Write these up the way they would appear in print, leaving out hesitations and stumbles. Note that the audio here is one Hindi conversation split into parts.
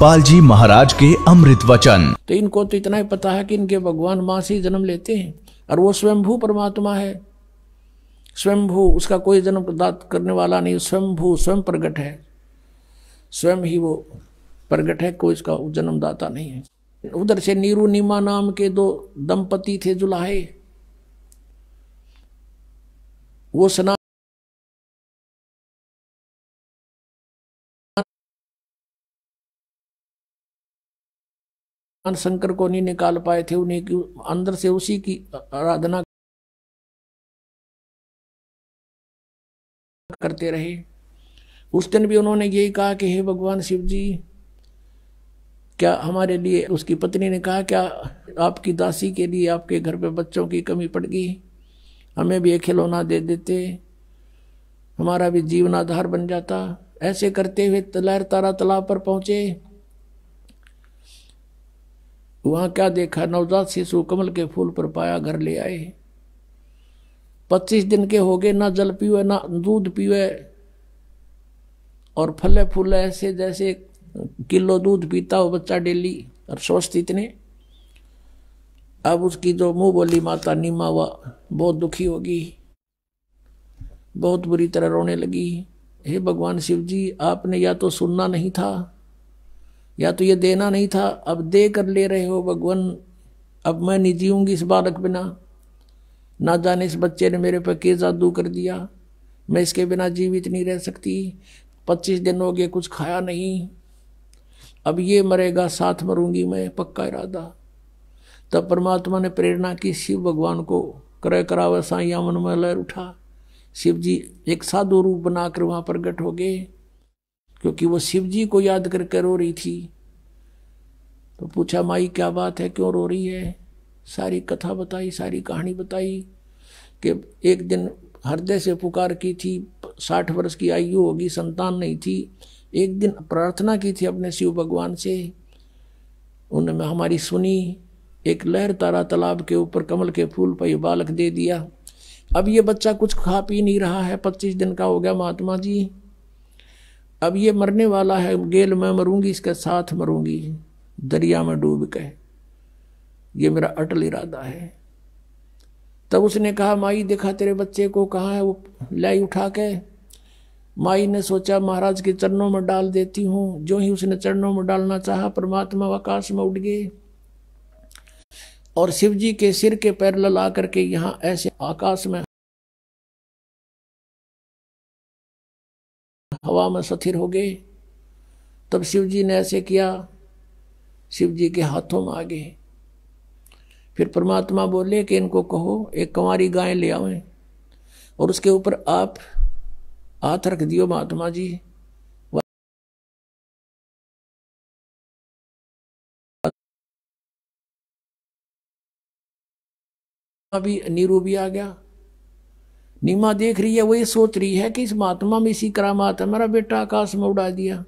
पालजी महाराज के अमृत वचन। तो इनको तो इतना ही पता है कि इनके भगवान माँ से जन्म लेते हैं और वो स्वयंभू परमात्मा है। स्वयंभू, उसका कोई जन्म प्रदान करने वाला नहीं, स्वयंभू स्वयं प्रगट है, स्वयं ही वो प्रगट है, कोई इसका जन्मदाता नहीं है। उधर से नीरू नीमा नाम के दो दंपति थे जुलाहे, वो स्नान शंकर को नहीं निकाल पाए थे, उन्हीं की अंदर से उसी की आराधना करते रहे। उस दिन भी उन्होंने यही कहा कि हे भगवान शिव जी, क्या हमारे लिए, उसकी पत्नी ने कहा, क्या आपकी दासी के लिए आपके घर पे बच्चों की कमी पड़ गई, हमें भी एक खिलौना दे देते, हमारा भी जीवनाधार बन जाता। ऐसे करते हुए लहर तारा तालाब पर पहुंचे। वहां क्या देखा, नवजात शिशु कमल के फूल पर पाया, घर ले आए। 25 दिन के हो गए, ना जल पीवे ना दूध पीवे, और फले फूले ऐसे जैसे किलो दूध पीता हो बच्चा डेली, और स्वस्थ इतने। अब उसकी जो मुंह बोली माता नीमा, वह बहुत दुखी होगी, बहुत बुरी तरह रोने लगी। हे भगवान शिव जी, आपने या तो सुनना नहीं था या तो ये देना नहीं था, अब दे कर ले रहे हो भगवान। अब मैं नहीं जीऊंगी इस बालक बिना, ना जाने इस बच्चे ने मेरे पर क्या जादू कर दिया, मैं इसके बिना जीवित नहीं रह सकती। 25 दिन हो गए, कुछ खाया नहीं, अब ये मरेगा, साथ मरूंगी मैं, पक्का इरादा। तब परमात्मा ने प्रेरणा की, शिव भगवान को करे करावे साईं मन में लहर उठा। शिव जी एक साधु रूप बनाकर वहां प्रकट हो गए, क्योंकि वो शिव जी को याद करके रो रही थी। तो पूछा, माई क्या बात है, क्यों रो रही है? सारी कथा बताई, सारी कहानी बताई कि एक दिन हृदय से पुकार की थी, 60 वर्ष की आयु होगी, संतान नहीं थी। एक दिन प्रार्थना की थी अपने शिव भगवान से, उन्होंने हमारी सुनी। एक लहर तारा तालाब के ऊपर कमल के फूल पर बालक दे दिया। अब ये बच्चा कुछ खा पी नहीं रहा है, 25 दिन का हो गया महात्मा जी। अब ये मरने वाला है, गेल मैं मरूंगी, इसके साथ मरूंगी, दरिया में डूब के, ये मेरा अटल इरादा है। तब उसने कहा, माई देखा तेरे बच्चे को, कहाँ है वो, लाई उठा के। माई ने सोचा महाराज के चरणों में डाल देती हूँ। जो ही उसने चरणों में डालना चाहा, परमात्मा आकाश में उड़ गए और शिव जी के सिर के पैर लला करके यहाँ ऐसे आकाश में हवा में स्थिर हो गए। तब शिव जी ने ऐसे किया, शिव जी के हाथों में आ गए। फिर परमात्मा बोले कि इनको कहो एक कंवारी गाय ले आवें, और उसके ऊपर आप हाथ रख दियो महात्मा जी। अभी नीरू भी आ गया। नीमा देख रही है, वो ये सोच रही है कि इस महात्मा में इसी करामात है, मेरा बेटा आकाश में उड़ा दिया।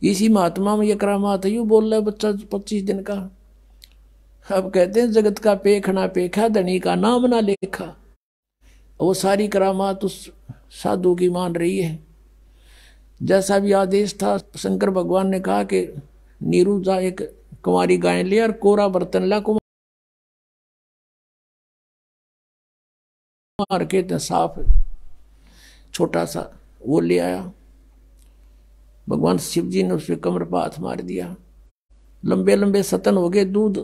इसी महात्मा में ये करामात है, यूं बोल रहा है बच्चा 25 दिन का। अब कहते हैं जगत का पेखना पेखा, धनी का नाम ना लेखा। वो सारी करामात उस साधु की मान रही है। जैसा भी आदेश था, शंकर भगवान ने कहा कि नीरू जा एक कुंवारी गाय ले और कोरा बर्तन ला, कुमार के साफ छोटा सा वो ले आया। भगवान शिव जी ने उसके कमर पर हाथ मार दिया। लंबे लंबे सतन हो गए, दूध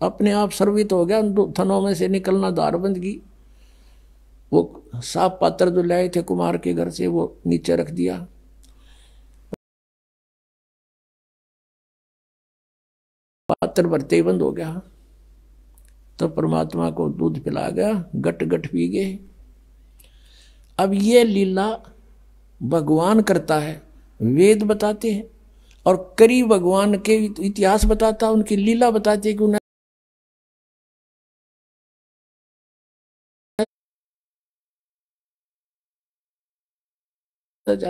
अपने आप सर्वित हो गया, थनों में से निकलना धार बंद की। वो साफ पात्र जो लाए थे कुमार के घर से, वो नीचे रख दिया। पात्र भरते ही बंद हो गया। तो परमात्मा को दूध पिला गया, गट गट पी गए। अब ये लीला भगवान करता है, वेद बताते हैं, और करी भगवान के इतिहास बताता, उनकी लीला बताती है कि उन्हें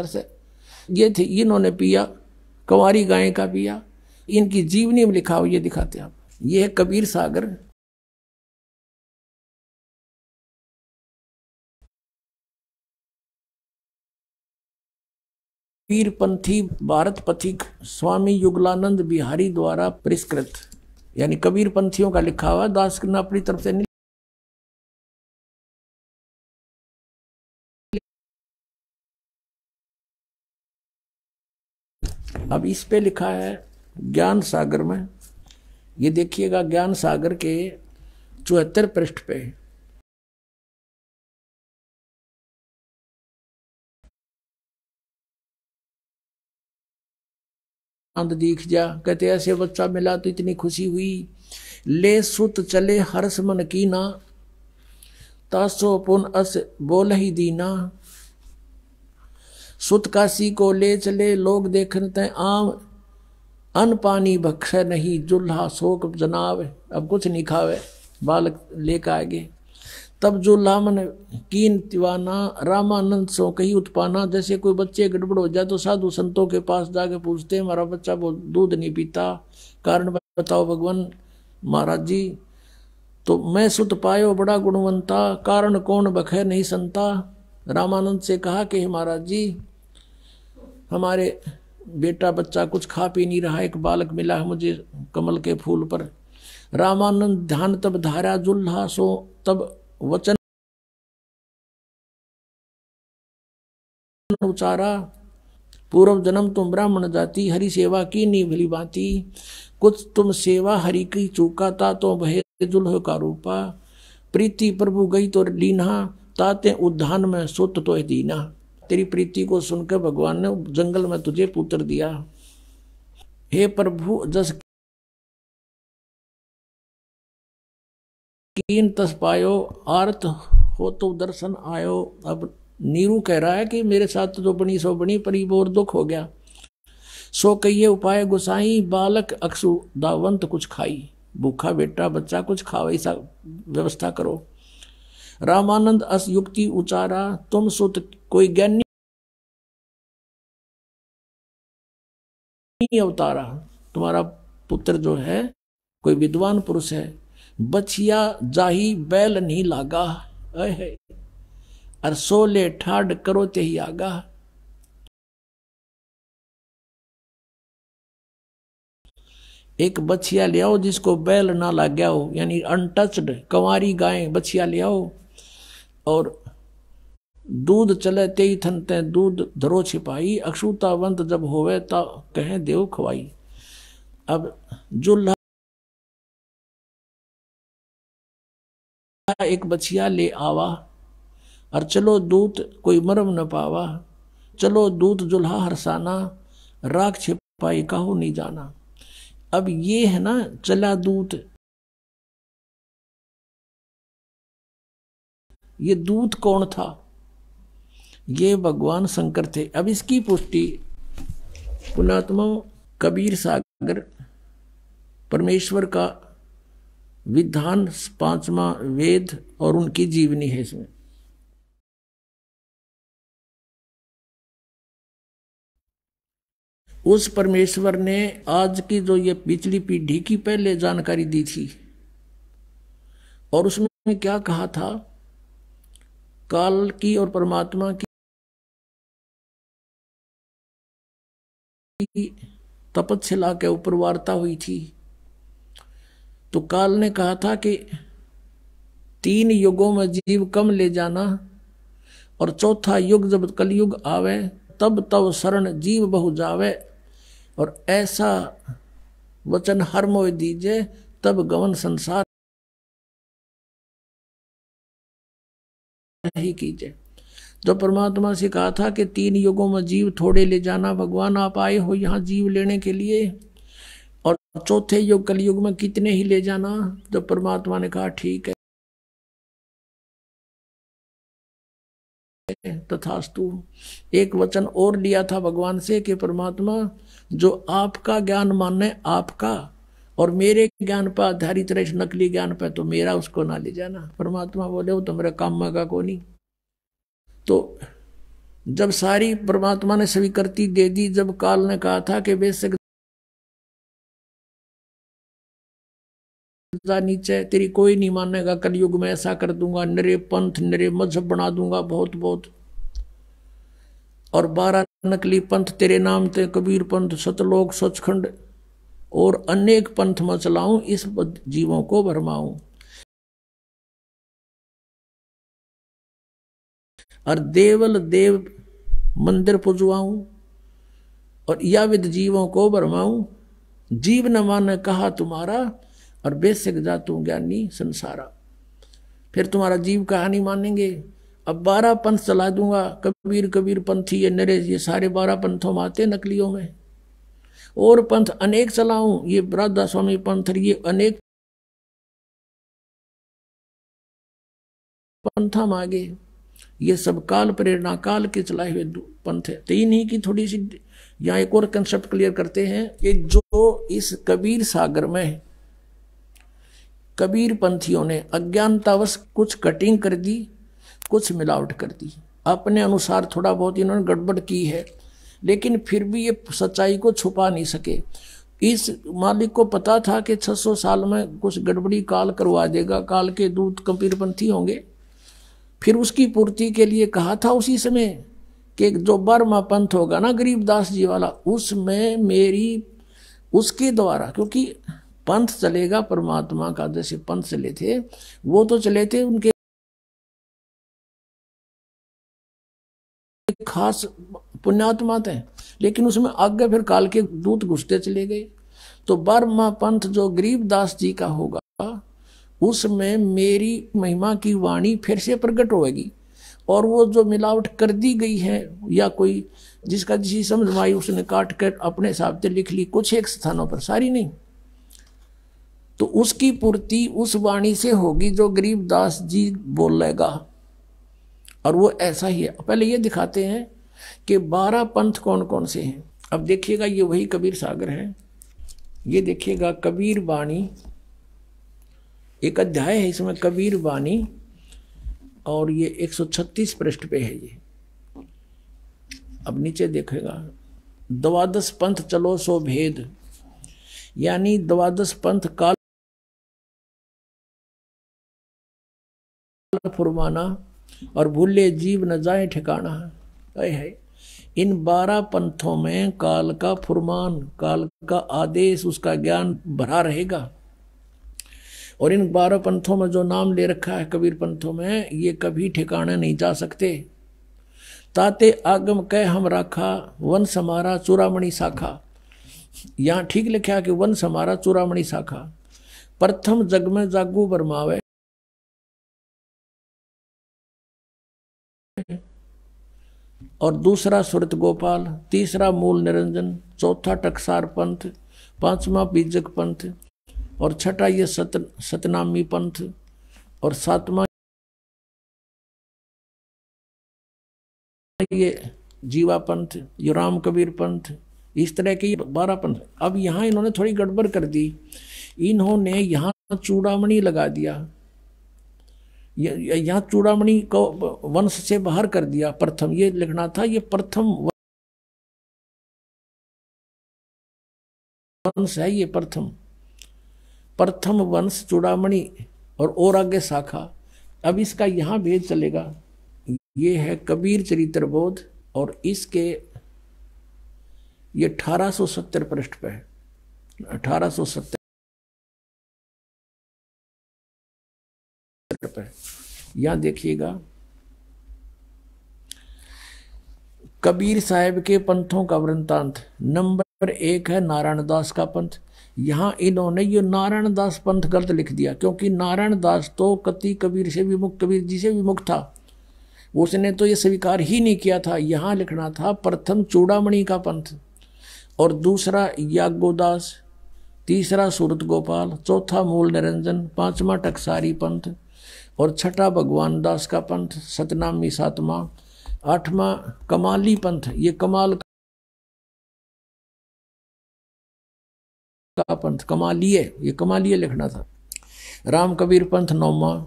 से ये थे, इन्होंने पिया, कंवारी गाय का पिया। इनकी जीवनी में लिखा हो ये दिखाते हैं आप। ये है कबीर सागर। कबीरपंथी भारत पथिक स्वामी युगलानंद बिहारी द्वारा परिष्कृत, यानी कबीर पंथियों का लिखा हुआ, दास ने अपनी तरफ से नहीं। अब इस पे लिखा है ज्ञान सागर में, ये देखिएगा ज्ञान सागर के 74 पृष्ठ पे। आनंद दीख जा, कहते ऐसे बच्चा मिला तो इतनी खुशी हुई। ले सुत चले हर्ष मन की ना, तासो पुन अस बोल ही दीना। सुत काशी को ले चले लोग देखते आम, अन पानी बख्श नहीं जुल्हा शोक जनाब। अब कुछ नहीं खावे, बालक लेकर आगे। तब जुल्हा मन कीन दीवाना, रामानंद सो कही उत्पाना। जैसे कोई बच्चे गड़बड़ हो जाए तो साधु संतों के पास जाके पूछते हैं, हमारा बच्चा वो दूध नहीं पीता, कारण बताओ भगवान। महाराज जी तो मैं सुत पायो बड़ा गुणवंता, कारण कौन बखे नहीं संता। रामानंद से कहा कि महाराज जी हमारे बेटा बच्चा कुछ खा पी नहीं रहा, एक बालक मिला है मुझे कमल के फूल पर। रामानंद ध्यान तब धारा जुल्हा सो, तब वचन उचारा। पूर्व जन्म तुम ब्राह्मण जाति, हरि सेवा की नी भली भांति। कुछ तुम सेवा हरि की चूका, ता तो भय जुल्ह का रूपा। प्रीति प्रभु गई तो लीना, ताते उद्यान में सुत तो दीना। तेरी प्रीति को सुनकर भगवान ने जंगल में तुझे पुत्र दिया। हे प्रभु जस कीन तस पायो, आर्त हो तो दर्शन आयो। अब नीरू कह रहा है कि मेरे साथ जो बनी सो बनी, पर और दुख हो गया। सो कहिए उपाय गुसाई, बालक अक्सु दावंत कुछ खाई। भूखा बेटा बच्चा कुछ खाओ, ऐसा व्यवस्था करो। रामानंद अस युक्ति उचारा, तुम सुत कोई ज्ञानी अवतारा। तुम्हारा पुत्र जो है कोई विद्वान पुरुष है। बछिया जाही बैल नहीं लागा, और सोले ठाड करो ते ही आगा। एक बछिया ले आओ जिसको बैल ना लग गया हो, यानी अनटच्ड कंवारी गाय बछिया ले आओ। और दूध चले ते ही थनते दूध धरो छिपाई, अक्षुतावंत जब होवे ता कहें देव खवाई। अब जुल्हा एक बछिया ले आवा, और चलो दूत कोई मरम न पावा। चलो दूत जुल्हा हरसाना, राख छिपाई काहू नहीं जाना। अब ये है ना चला दूत, ये दूत कौन था? ये भगवान शंकर थे। अब इसकी पुष्टि पुणात्मा कबीर सागर परमेश्वर का विधान 5वां वेद और उनकी जीवनी है इसमें। उस परमेश्वर ने आज की जो ये पिछली पीढ़ी की पहले जानकारी दी थी, और उसमें क्या कहा था? काल की और परमात्मा की तपस्या के ऊपर वार्ता हुई थी। तो काल ने कहा था कि 3 युगों में जीव कम ले जाना, और चौथा युग जब कलयुग आवे तब तब शरण जीव बहु जावे। और ऐसा वचन हर मोह दीजे, तब गवन संसार ही कीजिए। जो परमात्मा से कहा था कि 3 युगों में जीव थोड़े ले जाना, भगवान आप आए हो यहाँ जीव लेने के लिए, और चौथे युग कलयुग में कितने ही ले जाना। जब परमात्मा ने कहा ठीक है तथास्तु। एक वचन और लिया था भगवान से कि परमात्मा जो आपका ज्ञान माने आपका, और मेरे ज्ञान पर आधारित रहे नकली ज्ञान पर, तो मेरा उसको ना ले जाना। परमात्मा बोले वो तो मेरा काम का को नहीं। तो जब सारी परमात्मा ने स्वीकृति दे दी, जब काल ने कहा था कि बेशक नीचे तेरी कोई नहीं मानेगा, कलयुग में ऐसा कर दूंगा, नरे पंथ नरे मजहब बना दूंगा बहुत बहुत। और 12 नकली पंथ तेरे नाम ते कबीर पंथ सतलोक सचखंड और अनेक पंथ में चलाऊं, इस जीवों को भरमाऊं। और देवल देव मंदिर पुजवाऊं और या विद जीवों को भरमाऊं। जीव न मान कहा तुम्हारा और बेसिक जातू ज्ञानी संसारा। फिर तुम्हारा जीव कहा नहीं मानेंगे। अब 12 पंथ चला दूंगा, कबीर कबीर पंथी ये नरेश, ये सारे 12 पंथों में आते नकलियों में। और पंथ अनेक चलाऊं, ये राधा स्वामी पंथ, ये अनेक पंथा मांगे, ये सब काल प्रेरणा काल के चलाए हुए पंथ है। तो इन्हीं की थोड़ी सी यहाँ एक और कंसेप्ट क्लियर करते हैं कि जो इस कबीर सागर में कबीर पंथियों ने अज्ञानतावश कुछ कटिंग कर दी, कुछ मिलावट कर दी, अपने अनुसार थोड़ा बहुत इन्होंने गड़बड़ की है, लेकिन फिर भी ये सच्चाई को छुपा नहीं सके। इस मालिक को पता था कि 600 साल में कुछ गड़बड़ी काल करवा देगा, काल के दूत कबीर पंथी होंगे। फिर उसकी पूर्ति के लिए कहा था उसी समय कि जो बर्मा पंथ होगा ना गरीबदास जी वाला, उसमें मेरी उसके द्वारा, क्योंकि पंथ चलेगा परमात्मा का, जैसे पंथ चले थे वो तो चले थे उनके खास पुण्यात्मा थे, लेकिन उसमें आगे फिर काल के दूत घुसते चले गए। तो बर्मा पंथ जो गरीबदास जी का होगा उसमें मेरी महिमा की वाणी फिर से प्रकट होगी। और वो जो मिलावट कर दी गई है या कोई जिसका जिसी समझ में आई उसने काट कर अपने हिसाब से लिख ली, कुछ एक स्थानों पर, सारी नहीं, तो उसकी पूर्ति उस वाणी से होगी जो गरीबदास जी बोलेगा। और वो ऐसा ही है। पहले ये दिखाते हैं कि 12 पंथ कौन कौन से हैं। अब देखिएगा ये वही कबीर सागर है। ये देखिएगा कबीर वाणी, एक अध्याय है इसमें कबीर वाणी, और ये 136 पृष्ठ पे है ये। अब नीचे देखेगा 12 पंथ चलो सो भेद, यानी 12 पंथ काल फुरमाना और भूले जीव न जाए ठिकाना है। इन 12 पंथों में काल का फुरमान, काल का आदेश, उसका ज्ञान भरा रहेगा। और इन 12 पंथों में जो नाम ले रखा है कबीर पंथों में, ये कभी ठिकाने नहीं जा सकते। ताते आगम कह हम राखा, वन समारा चूड़ामणि शाखा। यहां ठीक लिखा कि वन समारा चूड़ामणि शाखा। प्रथम जग में जागू बरमावे, और दूसरा सुरत गोपाल, तीसरा मूल निरंजन, चौथा टकसार पंथ, 5वां बीजक पंथ, और छठा ये सतनामी पंथ, और 7वां ये जीवा पंथ, ये राम कबीर पंथ। इस तरह के 12 पंथ। अब यहाँ इन्होंने थोड़ी गड़बड़ कर दी, इन्होंने यहाँ चूड़ामणि लगा दिया, यहाँ चूड़ामणि को वंश से बाहर कर दिया। प्रथम ये लिखना था, ये प्रथम वंश है, ये प्रथम वंश चूड़ामणि, और आगे शाखा। अब इसका यहाँ भेद चलेगा। ये है कबीर चरित्र बोध, और इसके ये 1870 पृष्ठ पे है, 1870 पे। यहां देखिएगा कबीर साहब के पंथों का वृंतांत। नंबर 1 है नारायण दास का पंथ। यहां इन्होंने ये नारायण दास पंथ गलत लिख दिया, क्योंकि नारायण दास तो कति कबीर से विमुक्त, कबीर जी से विमुक्त था, उसने तो ये स्वीकार ही नहीं किया था। यहां लिखना था प्रथम चूड़ामणि का पंथ, और दूसरा याज्ञोदास, तीसरा सूरत गोपाल, चौथा मूल निरंजन, 5वां टकसारी पंथ, और छठा भगवान दास का पंथ, सतनामी 7वां, 8वां कमाली पंथ, ये कमाल का पंथ, कमालिये, ये कमालिये लिखना था। राम कबीर पंथ 9वां,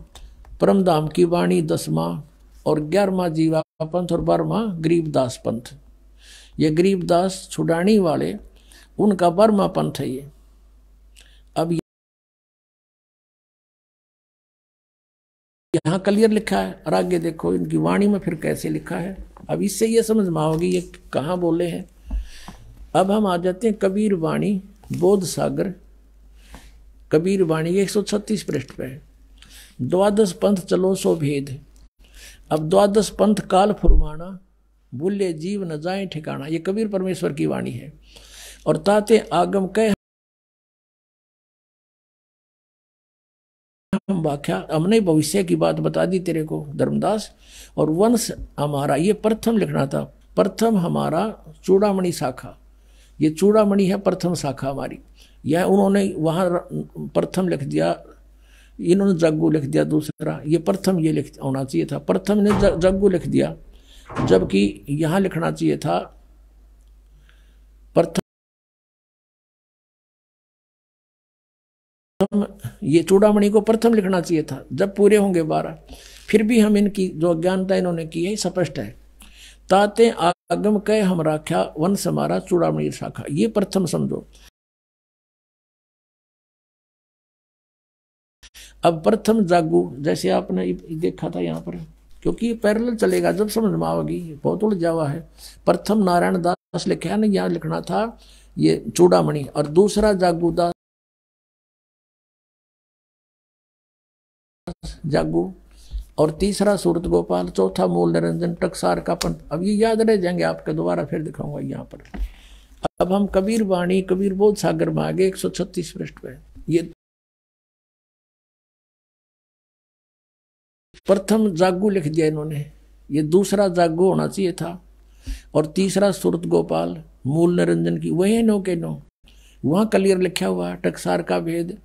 परमधाम की वाणी 10वां, और 11वां जीवा पंथ, और 12वां गरीबदास पंथ। ये गरीबदास छुड़ानी वाले उनका 12वां पंथ है ये। अब यहाँ क्लियर लिखा है, और आगे देखो इनकी वाणी में फिर कैसे लिखा है। अब इससे ये समझ में आओगी ये कहाँ बोले हैं। अब हम आ जाते हैं कबीर वाणी बोध सागर। कबीर वाणी 136 पृष्ठ पे है। द्वादश पंथ चलो सो भेद। अब द्वादश पंथ काल फुरमाना, भूले जीव न जाए ठिकाना। ये कबीर परमेश्वर की वाणी है। और ताते आगम कह हम व्याख्या, हमने भविष्य की बात बता दी तेरे को धर्मदास। और वंश हमारा, ये प्रथम लिखना था। प्रथम हमारा चूड़ामणि शाखा, ये चूड़ामणि है प्रथम शाखा हमारी। यह उन्होंने वहाँ प्रथम लिख दिया, इन्होंने जग्गू लिख दिया दूसरा। ये प्रथम ये लिख होना चाहिए था, प्रथम ने जग्गू लिख दिया, जबकि यहाँ लिखना चाहिए था प्रथम। ये चूड़ामणि को प्रथम लिखना चाहिए था जब पूरे होंगे 12। फिर भी हम इनकी जो अज्ञानता इन्होंने की है स्पष्ट है। ताते आगम कह हम राख्या वंश हमारा चूड़ामणि शाखा, ये प्रथम समझो। अब प्रथम जागू जैसे आपने देखा था यहाँ पर, क्योंकि ये पैरेलल चलेगा जब समझ में आवेगी, बहुत उलझ जावा है। प्रथम नारायण दास लिखा है ना, यहाँ लिखना था ये चूड़ामणि, और दूसरा जागू दास जागू, और तीसरा सूरत गोपाल, चौथा मूल निरंजन टकसार का पंथ। अब ये याद रह जाएंगे आपके, दोबारा फिर दिखाऊंगा यहाँ पर। अब हम कबीर वाणी कबीर बोध सागर में आगे 136 पृष्ठ पे। ये प्रथम जागू लिख दिया इन्होंने, ये दूसरा जागू होना चाहिए था, और तीसरा सूरत गोपाल मूल निरंजन की, वही नो के नो वहां क्लियर लिखा हुआ टकसार का भेद।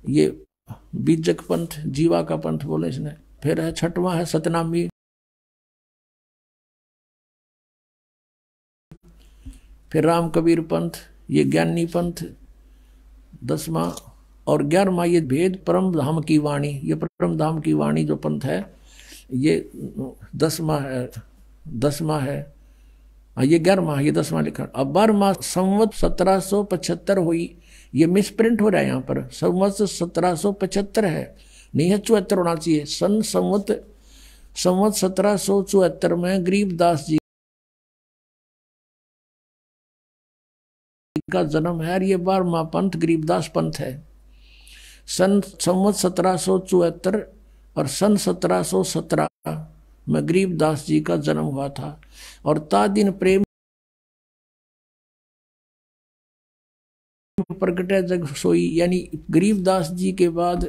ये बीजक पंथ जीवा का पंथ बोले इसने। फिर है छठवां है सतनामी, फिर राम कबीर पंथ, ये ज्ञानी पंथ 10वां, और 11वां ये भेद परम धाम की वाणी। ये परम धाम की वाणी जो पंथ है ये 10वां है, ये 11वां, ये 10वां लिखा। अब 12वां संवत 1775 हुई, ये मिसप्रिंट हो रहा है यहाँ पर, संवत 1775 है, नहीं है 74 होना चाहिए। संवत 1774 में गरीबदास जी का जन्म है, और ये 12वां पंथ गरीबदास पंथ है। संवत 1774 और सन 1717 में गरीबदास जी का जन्म हुआ था। और ता दिन प्रेम प्रगटे जग सोई, यानी गरीबदास जी के बाद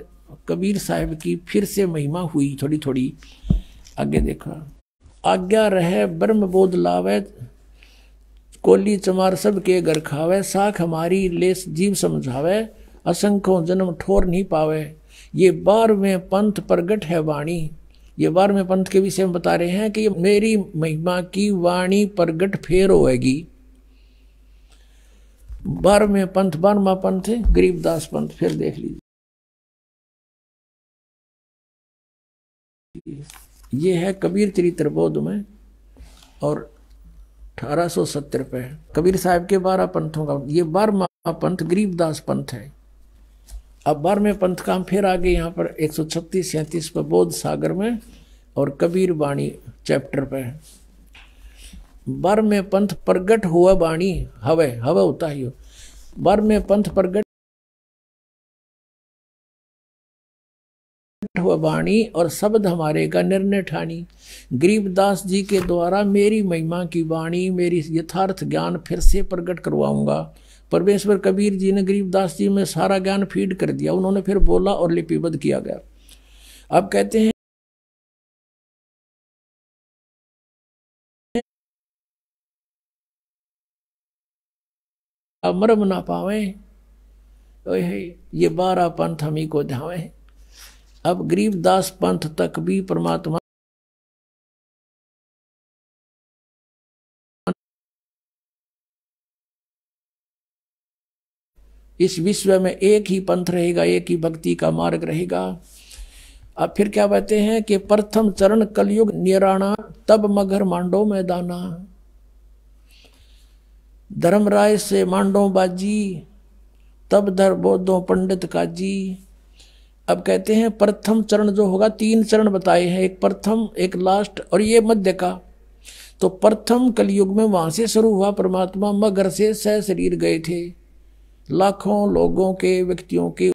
कबीर साहब की फिर से महिमा हुई थोड़ी थोड़ी। आगे देखा, आज्ञा रहे ब्रह्म बोध लावे, कोली चमार सब के घर खावे, साख हमारी लेस जीव समझावे, असंख्यों जन्म ठोर नहीं पावे। ये 12वें पंथ प्रगट है वाणी। ये 12वें पंथ के विषय में बता रहे हैं कि ये मेरी महिमा की वाणी प्रगट फेर होएगी। 12वें पंथ 12वां पंथ है गरीबदास पंथ। फिर देख लीजिए, ये है कबीर चरित्र बोध में, और 1870 पे कबीर साहब के 12 पंथों का ये 12वां पंथ गरीबदास पंथ है। अब 12वें पंथ का हम फिर आगे यहाँ पर 136-37 पर बोध सागर में और कबीर वाणी चैप्टर पे 12वें पंथ प्रगट हुआ वाणी हवे होता है। 12वें पंथ प्रगट हुआ वाणी और शब्द हमारे का निर्णय ठानी। गरीबदास जी के द्वारा मेरी महिमा की वाणी, मेरी यथार्थ ज्ञान फिर से प्रकट करवाऊंगा। परमेश्वर कबीर जी ने गरीबदास जी में सारा ज्ञान फीड कर दिया, उन्होंने फिर बोला और लिपिबद्ध किया गया। अब कहते हैं मरम ना पावे, ये 12 पंथ हम ही को ध्यावे। अब गरीबदास पंथ तक भी परमात्मा इस विश्व में एक ही पंथ रहेगा, एक ही भक्ति का मार्ग रहेगा। अब फिर क्या कहते हैं कि प्रथम चरण कलयुग निराणा, तब मगर मांडो मैदाना। धर्मराय से मांडो बाजी, तब धर बोधो पंडित काजी। अब कहते हैं प्रथम चरण जो होगा, 3 चरण बताए हैं, एक प्रथम, एक लास्ट और ये मध्य का। तो प्रथम कलयुग में वहां से शुरू हुआ, परमात्मा मगर से सह शरीर गए थे, लाखों लोगों के व्यक्तियों के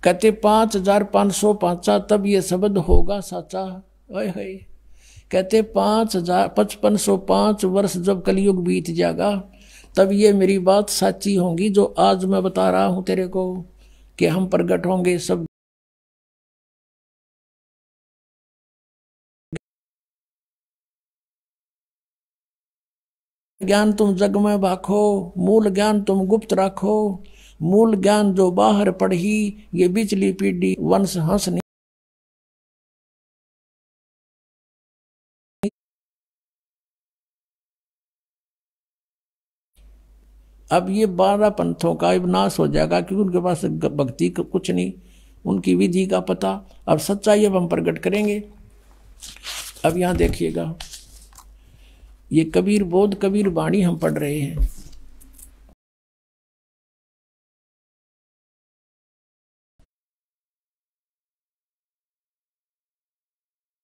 कहते 5505 तब ये शब्द होगा साचा। ओए होए, कहते 5505 वर्ष जब कलयुग बीत जाएगा तब ये मेरी बात सच्ची होगी जो आज मैं बता रहा हूं तेरे को, कि हम प्रकट होंगे सब। ज्ञान तुम जग में बाखो, मूल ज्ञान तुम गुप्त राखो, मूल ज्ञान जो बाहर पढ़ी, ये बिचली पीढ़ी वंश हंस नहीं। अब ये 12 पंथों का नाश हो जाएगा, क्योंकि उनके पास भक्ति का कुछ नहीं, उनकी विधि का पता। अब सच्चाई अब हम प्रकट करेंगे। अब यहां देखिएगा, ये कबीर बोध कबीर वाणी हम पढ़ रहे हैं।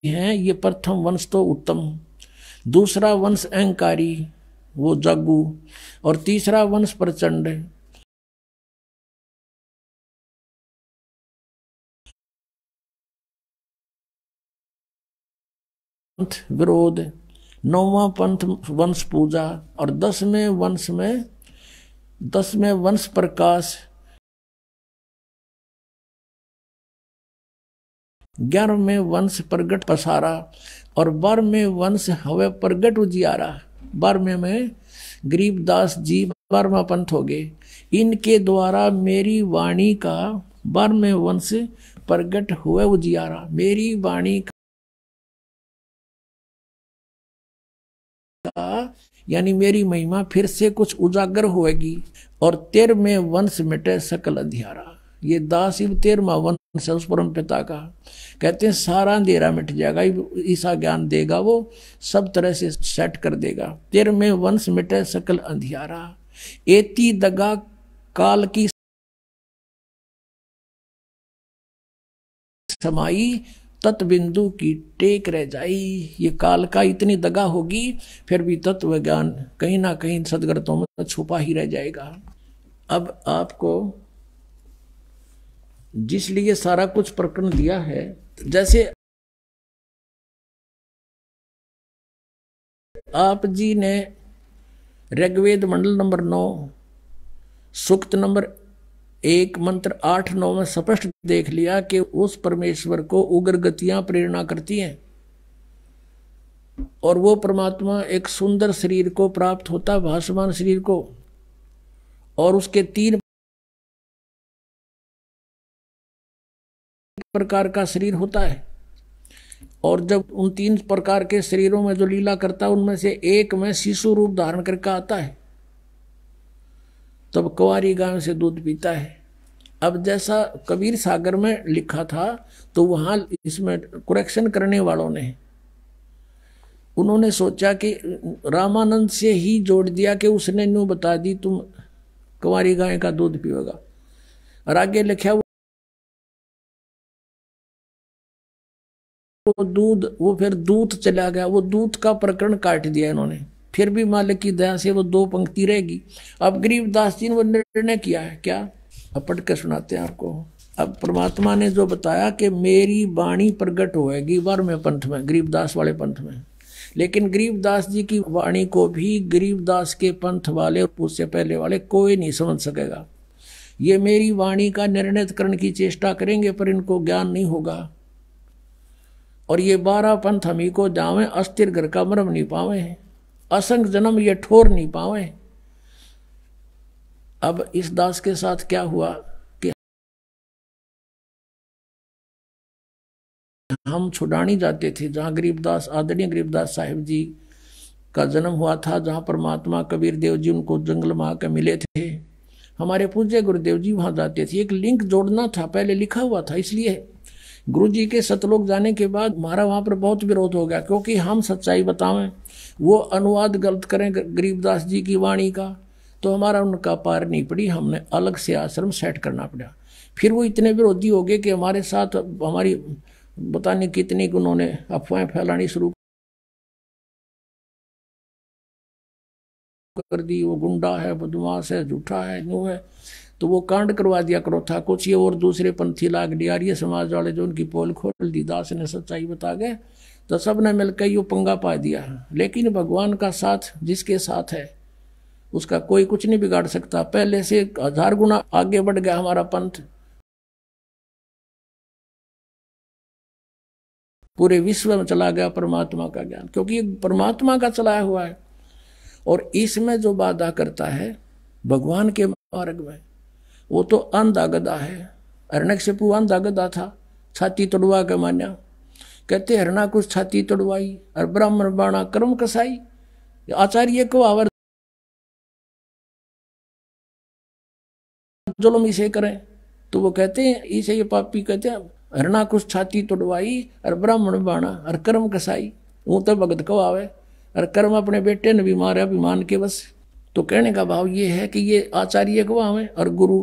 ये प्रथम वंश तो उत्तम, दूसरा वंश अहंकारी वो जागू, और तीसरा वंश प्रचंड। विरोध, 9वां पंथ वंश पूजा, और 10वें वंश प्रकाश, 11वें वंश प्रगट पसारा, और 12वें वंश हवे प्रगट उजियारा। 12वें में गरीबदास जी 12वां पंथ हो गए। इनके द्वारा मेरी वाणी का 12वें वंश प्रगट हुए उजियारा। मेरी वाणी का यानी मेरी महिमा फिर से कुछ उजागर होगी, और 13वें वंश मिटे सकल अंधियारा। ये दास 13वां वंश है उस परम पिता का। कहते हैं सारा अंधेरा मिट जाएगा, ईसा ज्ञान देगा, वो सब तरह से सेट कर देगा। 13वें वंश मिटे सकल अंधियारा, एती दगा काल की समाई, तत्बिंदु की टेक रह जाई। ये काल का इतनी दगा होगी, फिर भी तत्व ज्ञान कहीं ना कहीं सदगतों में छुपा ही रह जाएगा। अब आपको जिसलिए सारा कुछ प्रकरण दिया है, जैसे आप जी ने ऋग्वेद मंडल नंबर 9 सूक्त नंबर 1 मंत्र 8-9 में स्पष्ट देख लिया कि उस परमेश्वर को उग्र गतियां प्रेरणा करती हैं, और वो परमात्मा एक सुंदर शरीर को प्राप्त होता, भासमान शरीर को, और उसके 3 प्रकार का शरीर होता है। और जब उन 3 प्रकार के शरीरों में जो लीला करता है, उनमें से एक में शिशु रूप धारण करके आता है, तब कुंवारी गाय से दूध पीता है। अब जैसा कबीर सागर में लिखा था, तो वहां इसमें करेक्शन करने वालों ने उन्होंने सोचा कि रामानंद से ही जोड़ दिया कि उसने न्यू बता दी तुम कुंवारी गाय का दूध पिएगा, और आगे लिखा वो दूध, वो फिर दूध चला गया, वो दूध का प्रकरण काट दिया इन्होंने। फिर भी मालिक की दया से वो 2 पंक्ति रहेगी। अब गरीबदास जी ने वो निर्णय किया है क्या, अब पढ़ के सुनाते हैं आपको। अब परमात्मा ने जो बताया कि मेरी वाणी प्रकट होएगी 12वें पंथ में, गरीबदास वाले पंथ में, लेकिन गरीबदास जी की वाणी को भी गरीबदास के पंथ वाले और उससे पहले वाले कोई नहीं समझ सकेगा। ये मेरी वाणी का निर्णय करने की चेष्टा करेंगे, पर इनको ज्ञान नहीं होगा। और ये 12 पंथ हमी को जावे, अस्थिर घर का मरम नहीं पावे, असंग जन्म ये ठोर नहीं पावे। अब इस दास के साथ क्या हुआ कि हम छुड़ानी जाते थे, जहां गरीबदास, आदरणीय गरीबदास साहिब जी का जन्म हुआ था, जहां परमात्मा कबीर देव जी उनको जंगल में आकर मिले थे। हमारे पूज्य गुरुदेव जी वहां जाते थे। एक लिंक जोड़ना था, पहले लिखा हुआ था, इसलिए गुरु जी के सतलोक जाने के बाद हमारा वहां पर बहुत विरोध हो गया, क्योंकि हम सच्चाई बतावें, वो अनुवाद गलत करें गरीबदास जी की वाणी का, तो हमारा उनका पार नहीं पड़ी। हमने अलग से आश्रम सेट करना पड़ा। फिर वो इतने विरोधी हो गए कि हमारे साथ हमारी बताने कितनी उन्होंने अफवाहें फैलानी शुरू कर दी। वो गुंडा है, बदमाश है, झूठा है, यूं है। तो वो कांड करवा दिया करो था कुछ ये, और दूसरे पंथी लाग डी आर्य समाज वाले जो उनकी पोल खोल दी, दास ने सच्चाई बता गए, तो सब ने मिलकर ये पंगा पा दिया। लेकिन भगवान का साथ जिसके साथ है उसका कोई कुछ नहीं बिगाड़ सकता। पहले से 1000 गुना आगे बढ़ गया हमारा पंथ, पूरे विश्व में चला गया परमात्मा का ज्ञान, क्योंकि ये परमात्मा का चलाया हुआ है। और इसमें जो बाधा करता है भगवान के मार्ग में, वो तो अंधा गधा है। हिरण्यकशिपु अंधा गधा था, छाती तोड़वा के मान्या। कहते हरणा कुछ छाती तोड़वाई और ब्राह्मण बाणा कर्म कसाई। आचार्य को आवर जुल्म इसे करें, तो वो कहते हैं इसे ये पापी कहते हैं हरणा कुछ छाती तोड़वाई और ब्राह्मण बाणा और कर्म कसाई। वो तो भगत को आवे और कर्म अपने बेटे ने भी मारे अभिमान के बस। तो कहने का भाव ये है कि ये आचार्य को आवे और गुरु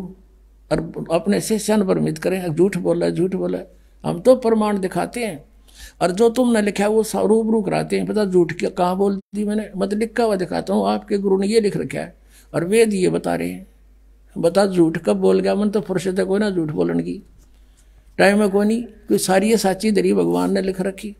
और अपने शिष्यन पर मित करें। झूठ बोला झूठ बोला, हम तो प्रमाण दिखाते हैं और जो तुमने लिखा है वो रूबरू कराते हैं। पता झूठ क्या कहाँ बोल दी मैंने, मत लिखा हुआ दिखाता हूँ, आपके गुरु ने ये लिख रखा है और वेद ये बता रहे हैं। बता झूठ कब बोल गया मन, तो फुर्सत है कोई ना झूठ बोलने की, टाइम है कोई नहीं, कोई सारी साची दरी भगवान ने लिख रखी।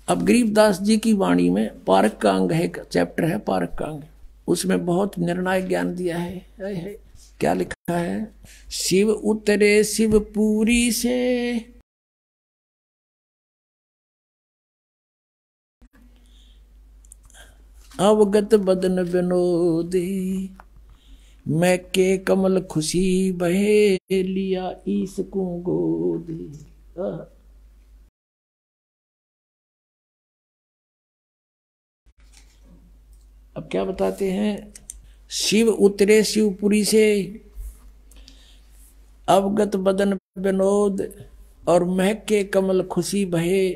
अब गरीबदास जी की वाणी में पारक का अंग है, एक चैप्टर है पारक का अंग, उसमें बहुत निर्णायक ज्ञान दिया है। क्या लिखा है? शिव उतरे शिवपुरी से अवगत बदन विनोदी, मैं के कमल खुशी बहे लिया ईस को गोदी। अब क्या बताते हैं? शिव उतरे शिवपुरी से अवगत बदन विनोद, और महक के कमल खुशी बहे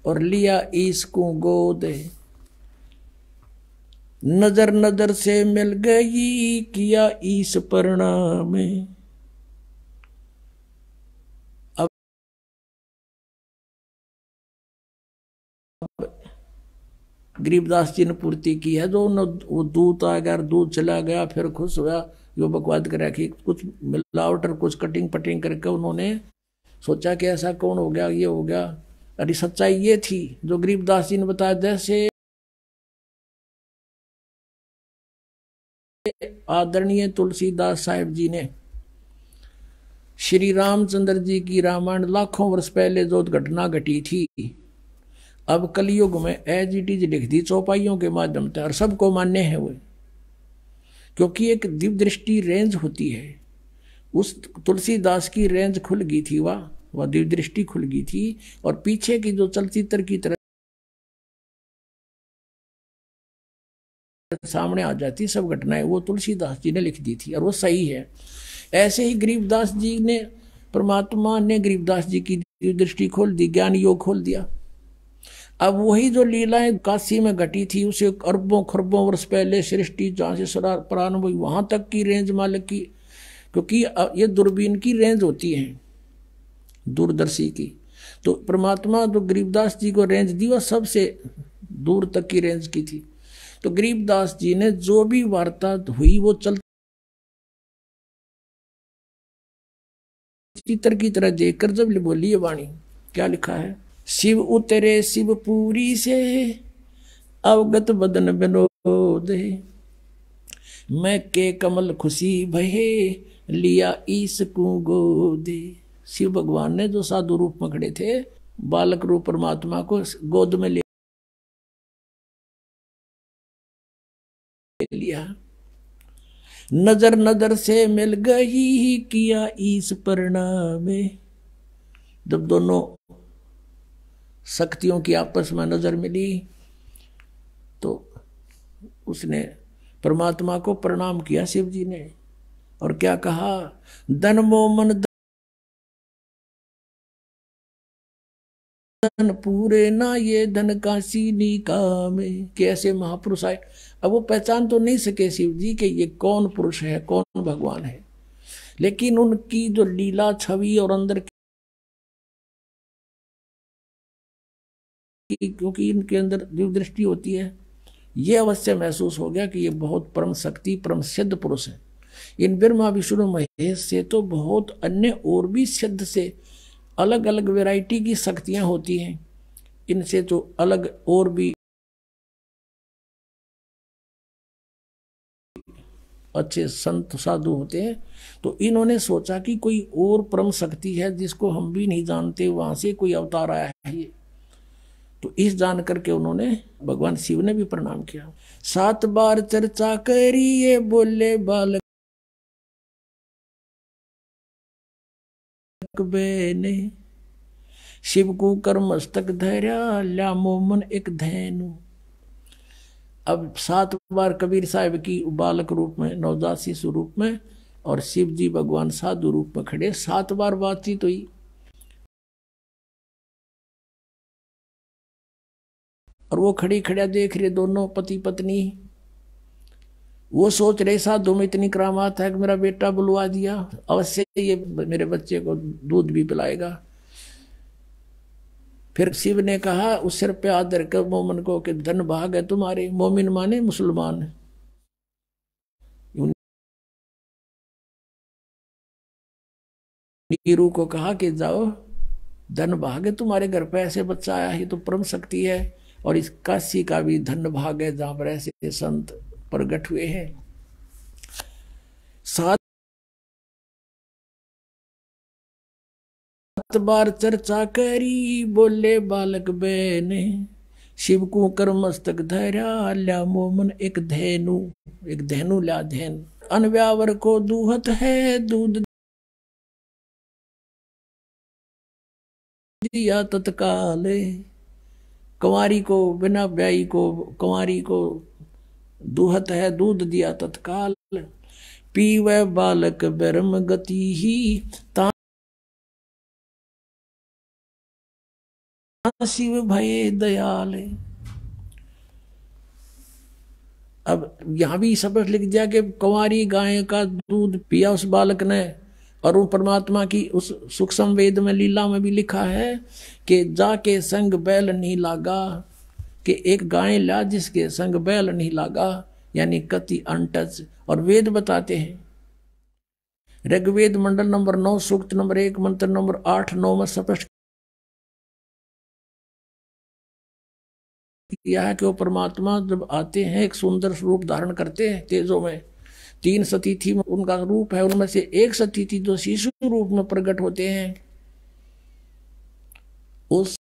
और लिया ईस को गोद। नजर नजर से मिल गई किया ईस प्रणाम। अब गरीबदास जी ने पूर्ति की है। जो वो दूत आ गया, दूध चला गया, फिर खुश हुआ, यो बकवाद करा कि कुछ मिलावट और कुछ कटिंग पटिंग करके उन्होंने सोचा कि ऐसा कौन हो गया, ये हो गया। अरे सच्चाई ये थी जो गरीबदास जी ने बताया। जैसे आदरणीय तुलसीदास साहिब जी ने श्री रामचंद्र जी की रामायण लाखों वर्ष पहले जो घटना घटी थी, अब कलयुग में एज इट इज लिख दी चौपाइयों के माध्यम से, और सबको मान्य है वो, क्योंकि एक दिव्य दृष्टि रेंज होती है। उस तुलसीदास की रेंज खुल गई थी, वह दिव्य दृष्टि खुल गई थी, और पीछे की जो चलचित्र की तरह सामने आ जाती सब घटनाएं, वो तुलसीदास जी ने लिख दी थी, और वो सही है। ऐसे ही गरीबदास जी ने, परमात्मा ने गरीबदास जी की दृष्टि खोल दी, ज्ञान योग खोल दिया। अब वही जो लीलाएं काशी में घटी थी, उसे अरबों खरबों वर्ष पहले सृष्टि जहाँ से प्रारंभ हुई वहां तक की रेंज मालिक की, क्योंकि ये दूरबीन की रेंज होती है, दूरदर्शी की। तो परमात्मा जो गरीबदास जी को रेंज दी वह सबसे दूर तक की रेंज की थी। तो गरीबदास जी ने जो भी वार्ता हुई वो चलती चित्र की तरह देखकर जब बोली ये वाणी, क्या लिखा है? शिव उतरे शिवपुरी से अवगत बदन विनोद, मैं के कमल खुशी भये लिया ईस को गोदे। शिव भगवान ने जो साधु रूप में खड़े थे, बालक रूप परमात्मा को गोद में ले लिया। नजर नजर से मिल गई किया ईस परिणाम। जब दोनों शक्तियों की आपस में नजर मिली तो उसने परमात्मा को प्रणाम किया शिव जी ने, और क्या कहा, धन मोमन धन पूरे ना ये धन का सीनी काम के ऐसे महापुरुष आए। अब वो पहचान तो नहीं सके शिव जी के ये कौन पुरुष है, कौन भगवान है, लेकिन उनकी जो लीला छवि और अंदर की, क्योंकि इनके अंदर दिव्य दृष्टि होती है, ये अवश्य महसूस हो गया कि ये बहुत परम शक्ति परम सिद्ध पुरुष है। इन ब्रह्मा विष्णु महेश से तो बहुत अन्य और भी सिद्ध से अलग अलग वैरायटी की शक्तियां होती हैं, इनसे तो अलग और भी अच्छे संत साधु होते हैं। तो इन्होंने सोचा कि कोई और परम शक्ति है जिसको हम भी नहीं जानते, वहां से कोई अवतार आया है ये। तो इस जान करके उन्होंने भगवान शिव ने भी प्रणाम किया। 7 बार चर्चा करी ये बोले बालक बेने, शिव को कर मस्तक धैर्या ल्या मोमन एक धैनु। अब 7 बार कबीर साहब की बालक रूप में, नवजात शिशु रूप में, और शिव जी भगवान साधु रूप में खड़े, 7 बार बातचीत हुई। और वो खड़ी खड़ा देख रहे दोनों पति पत्नी, वो सोच रहे साधु में इतनी करामात है कि मेरा बेटा बुलवा दिया, अवश्य ये मेरे बच्चे को दूध भी पिलाएगा। फिर शिव ने कहा उस सिर पे हाथ धर कर मोमिन को कि धन भाग है तुम्हारे। मोमिन माने मुसलमान। नीरू को कहा कि जाओ, धन भाग है तुम्हारे घर पे, ऐसे बच्चा आया है तो परम शक्ति है, और इस काशी का भी धन भाग है जहां पर ऐसे संत प्रगट हुए हैं। 7 बार चर्चा करी बोले बालक बेने, शिव को कर मस्तक धैर्या ल्या मोमन एक धैनु। एक धैनु ल्या धैन। अनव्यावर को दूहत है दूध दिया तत्काल। कंवारी को, बिना ब्याई को कंवारी को दूहत है दूध दिया तत्काल। पीवे बालक ब्रह्म गति ही शिव भय दयाल। अब यहां भी शब्द लिख दिया कि कंवारी गाय का दूध पिया उस बालक ने, और उन परमात्मा की उस सूक्ष्म वेद में लीला में भी लिखा है कि जाके संग बैल नहीं लागा, कि एक गाय ला जिसके संग बैल नहीं लागा, यानी कति अनटच। और वेद बताते हैं, ऋग्वेद मंडल नंबर 9 सूक्त नंबर 1 मंत्र नंबर 8-9 में स्पष्ट किया है कि वो परमात्मा जब आते हैं एक सुंदर रूप धारण करते हैं तेजों में। 3 सतीथि में उनका रूप है, उनमें से एक सतीथि जो शिशु रूप में प्रकट होते हैं, उस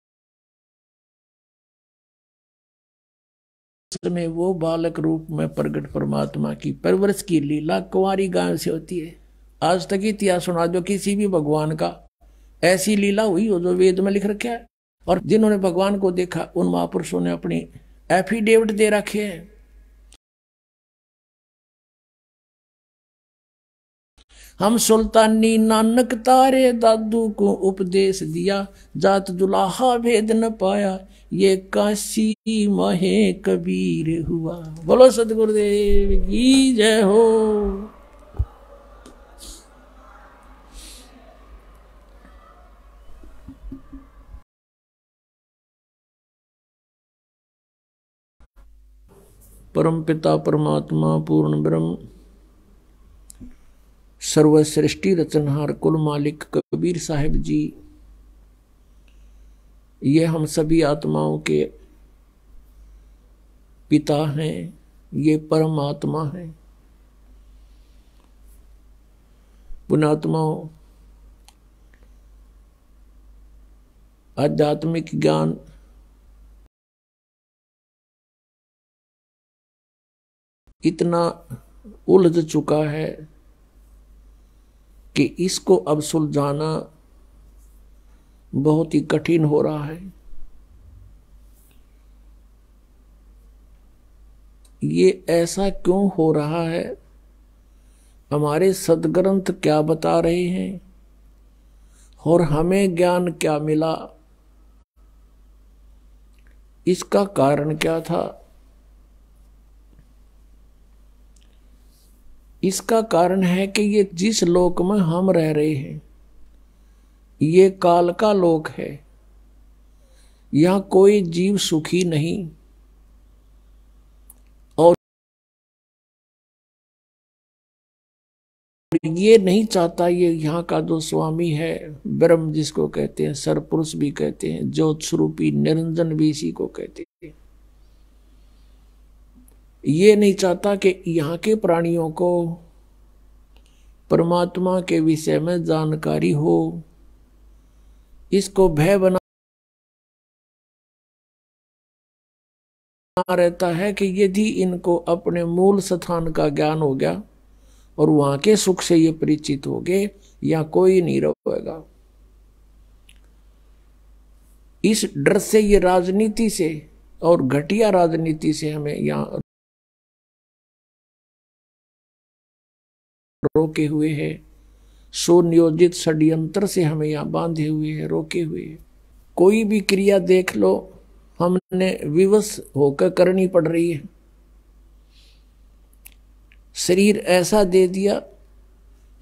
में वो बालक रूप में प्रकट परमात्मा की परवरिश की लीला कुंवारी गाय से होती है। आज तक इतिहास सुना दो किसी भी भगवान का ऐसी लीला हुई हो जो वेद में लिख रखा है। और जिन्होंने भगवान को देखा उन महापुरुषों ने अपनी एफिडेविट दे रखे हैं। हम सुल्तानी नानक तारे दादू को उपदेश दिया, जात दुलाहा भेद न पाया, ये काशी महे कबीर हुआ। बोलो सतगुरुदेव की जय हो। परम पिता परमात्मा पूर्ण ब्रह्म सर्वश्रेष्ठी रचनहार कुल मालिक कबीर साहिब जी, ये हम सभी आत्माओं के पिता हैं, ये परमात्मा है। पुण्यात्माओं, आध्यात्मिक ज्ञान इतना उलझ चुका है कि इसको अब सुलझाना बहुत ही कठिन हो रहा है। ये ऐसा क्यों हो रहा है हमारे सदग्रंथ क्या बता रहे हैं और हमें ज्ञान क्या मिला, इसका कारण क्या था? इसका कारण है कि ये जिस लोक में हम रह रहे हैं ये काल का लोक है। यहां कोई जीव सुखी नहीं और ये नहीं चाहता, ये यहाँ का जो स्वामी है ब्रह्म जिसको कहते हैं, सरपुरुष भी कहते हैं, ज्योत स्वरूपी निरंजन भी इसी को कहते हैं, ये नहीं चाहता कि यहाँ के प्राणियों को परमात्मा के विषय में जानकारी हो। इसको भय बना रहता है कि यदि इनको अपने मूल स्थान का ज्ञान हो गया और वहां के सुख से ये परिचित हो गए, या कोई नहीं रहेगा। इस डर से ये राजनीति से और घटिया राजनीति से हमें यहाँ रोके हुए है, सुनियोजित षड्यंत्र से हमें यहाँ बांधे हुए है, रोके हुए है। कोई भी क्रिया देख लो हमने विवश होकर करनी पड़ रही है। शरीर ऐसा दे दिया,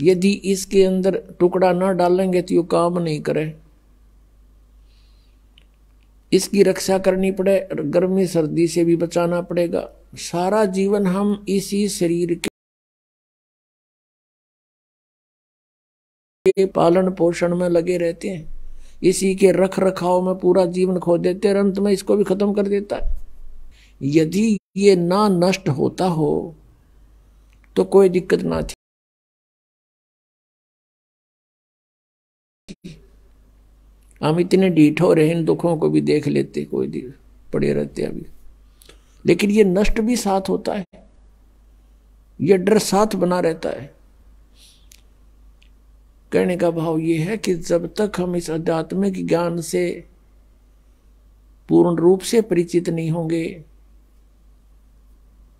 यदि इसके अंदर टुकड़ा ना डालेंगे तो ये काम नहीं करे। इसकी रक्षा करनी पड़े, गर्मी सर्दी से भी बचाना पड़ेगा। सारा जीवन हम इसी शरीर के पालन पोषण में लगे रहते हैं, इसी के रख रखाव में पूरा जीवन खो देते हैं, अंत में इसको भी खत्म कर देता है। यदि ये ना नष्ट होता हो तो कोई दिक्कत ना थी। हम इतने ढीठ हो रहे, इन दुखों को भी देख लेते, कोई पड़े रहते अभी। लेकिन ये नष्ट भी साथ होता है, ये डर साथ बना रहता है। कहने का भाव ये है कि जब तक हम इस आध्यात्मिक ज्ञान से पूर्ण रूप से परिचित नहीं होंगे,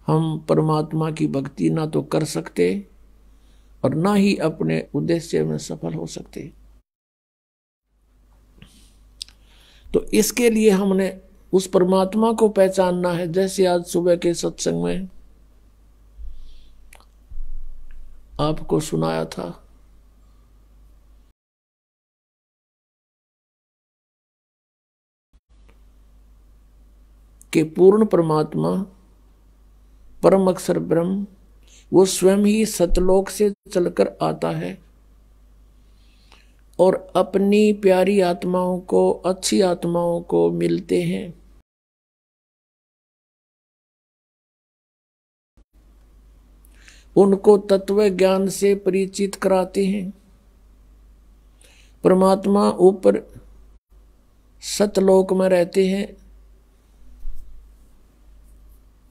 हम परमात्मा की भक्ति ना तो कर सकते और ना ही अपने उद्देश्य में सफल हो सकते। तो इसके लिए हमने उस परमात्मा को पहचानना है। जैसे आज सुबह के सत्संग में आपको सुनाया था कि पूर्ण परमात्मा परम अक्षर ब्रह्म वो स्वयं ही सतलोक से चलकर आता है और अपनी प्यारी आत्माओं को, अच्छी आत्माओं को मिलते हैं। उनको तत्व ज्ञान से परिचित कराते हैं। परमात्मा ऊपर सतलोक में रहते हैं,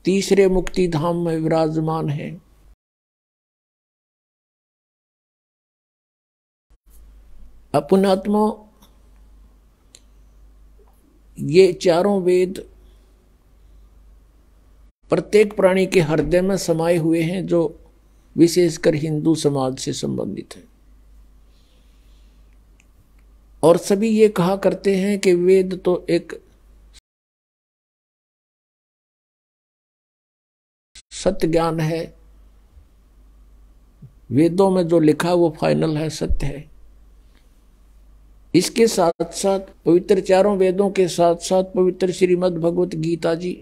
तीसरे मुक्ति धाम में विराजमान है। अपनात्मा ये चारों वेद प्रत्येक प्राणी के हृदय में समाये हुए हैं, जो विशेषकर हिंदू समाज से संबंधित है। और सभी ये कहा करते हैं कि वेद तो एक सत्य ज्ञान है, वेदों में जो लिखा वो फाइनल है, सत्य है। इसके साथ साथ पवित्र चारों वेदों के साथ साथ पवित्र श्रीमद् भगवत गीता जी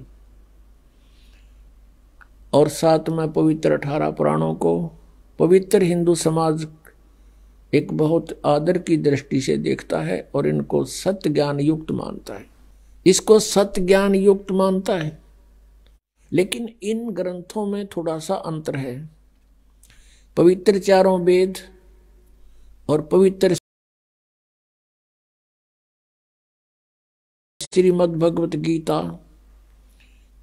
और साथ में पवित्र 18 पुराणों को पवित्र हिंदू समाज एक बहुत आदर की दृष्टि से देखता है और इनको सत्य ज्ञान युक्त मानता है, इसको सत्य ज्ञान युक्त मानता है। लेकिन इन ग्रंथों में थोड़ा सा अंतर है। पवित्र चारों वेद और पवित्र श्रीमद् भगवत गीता,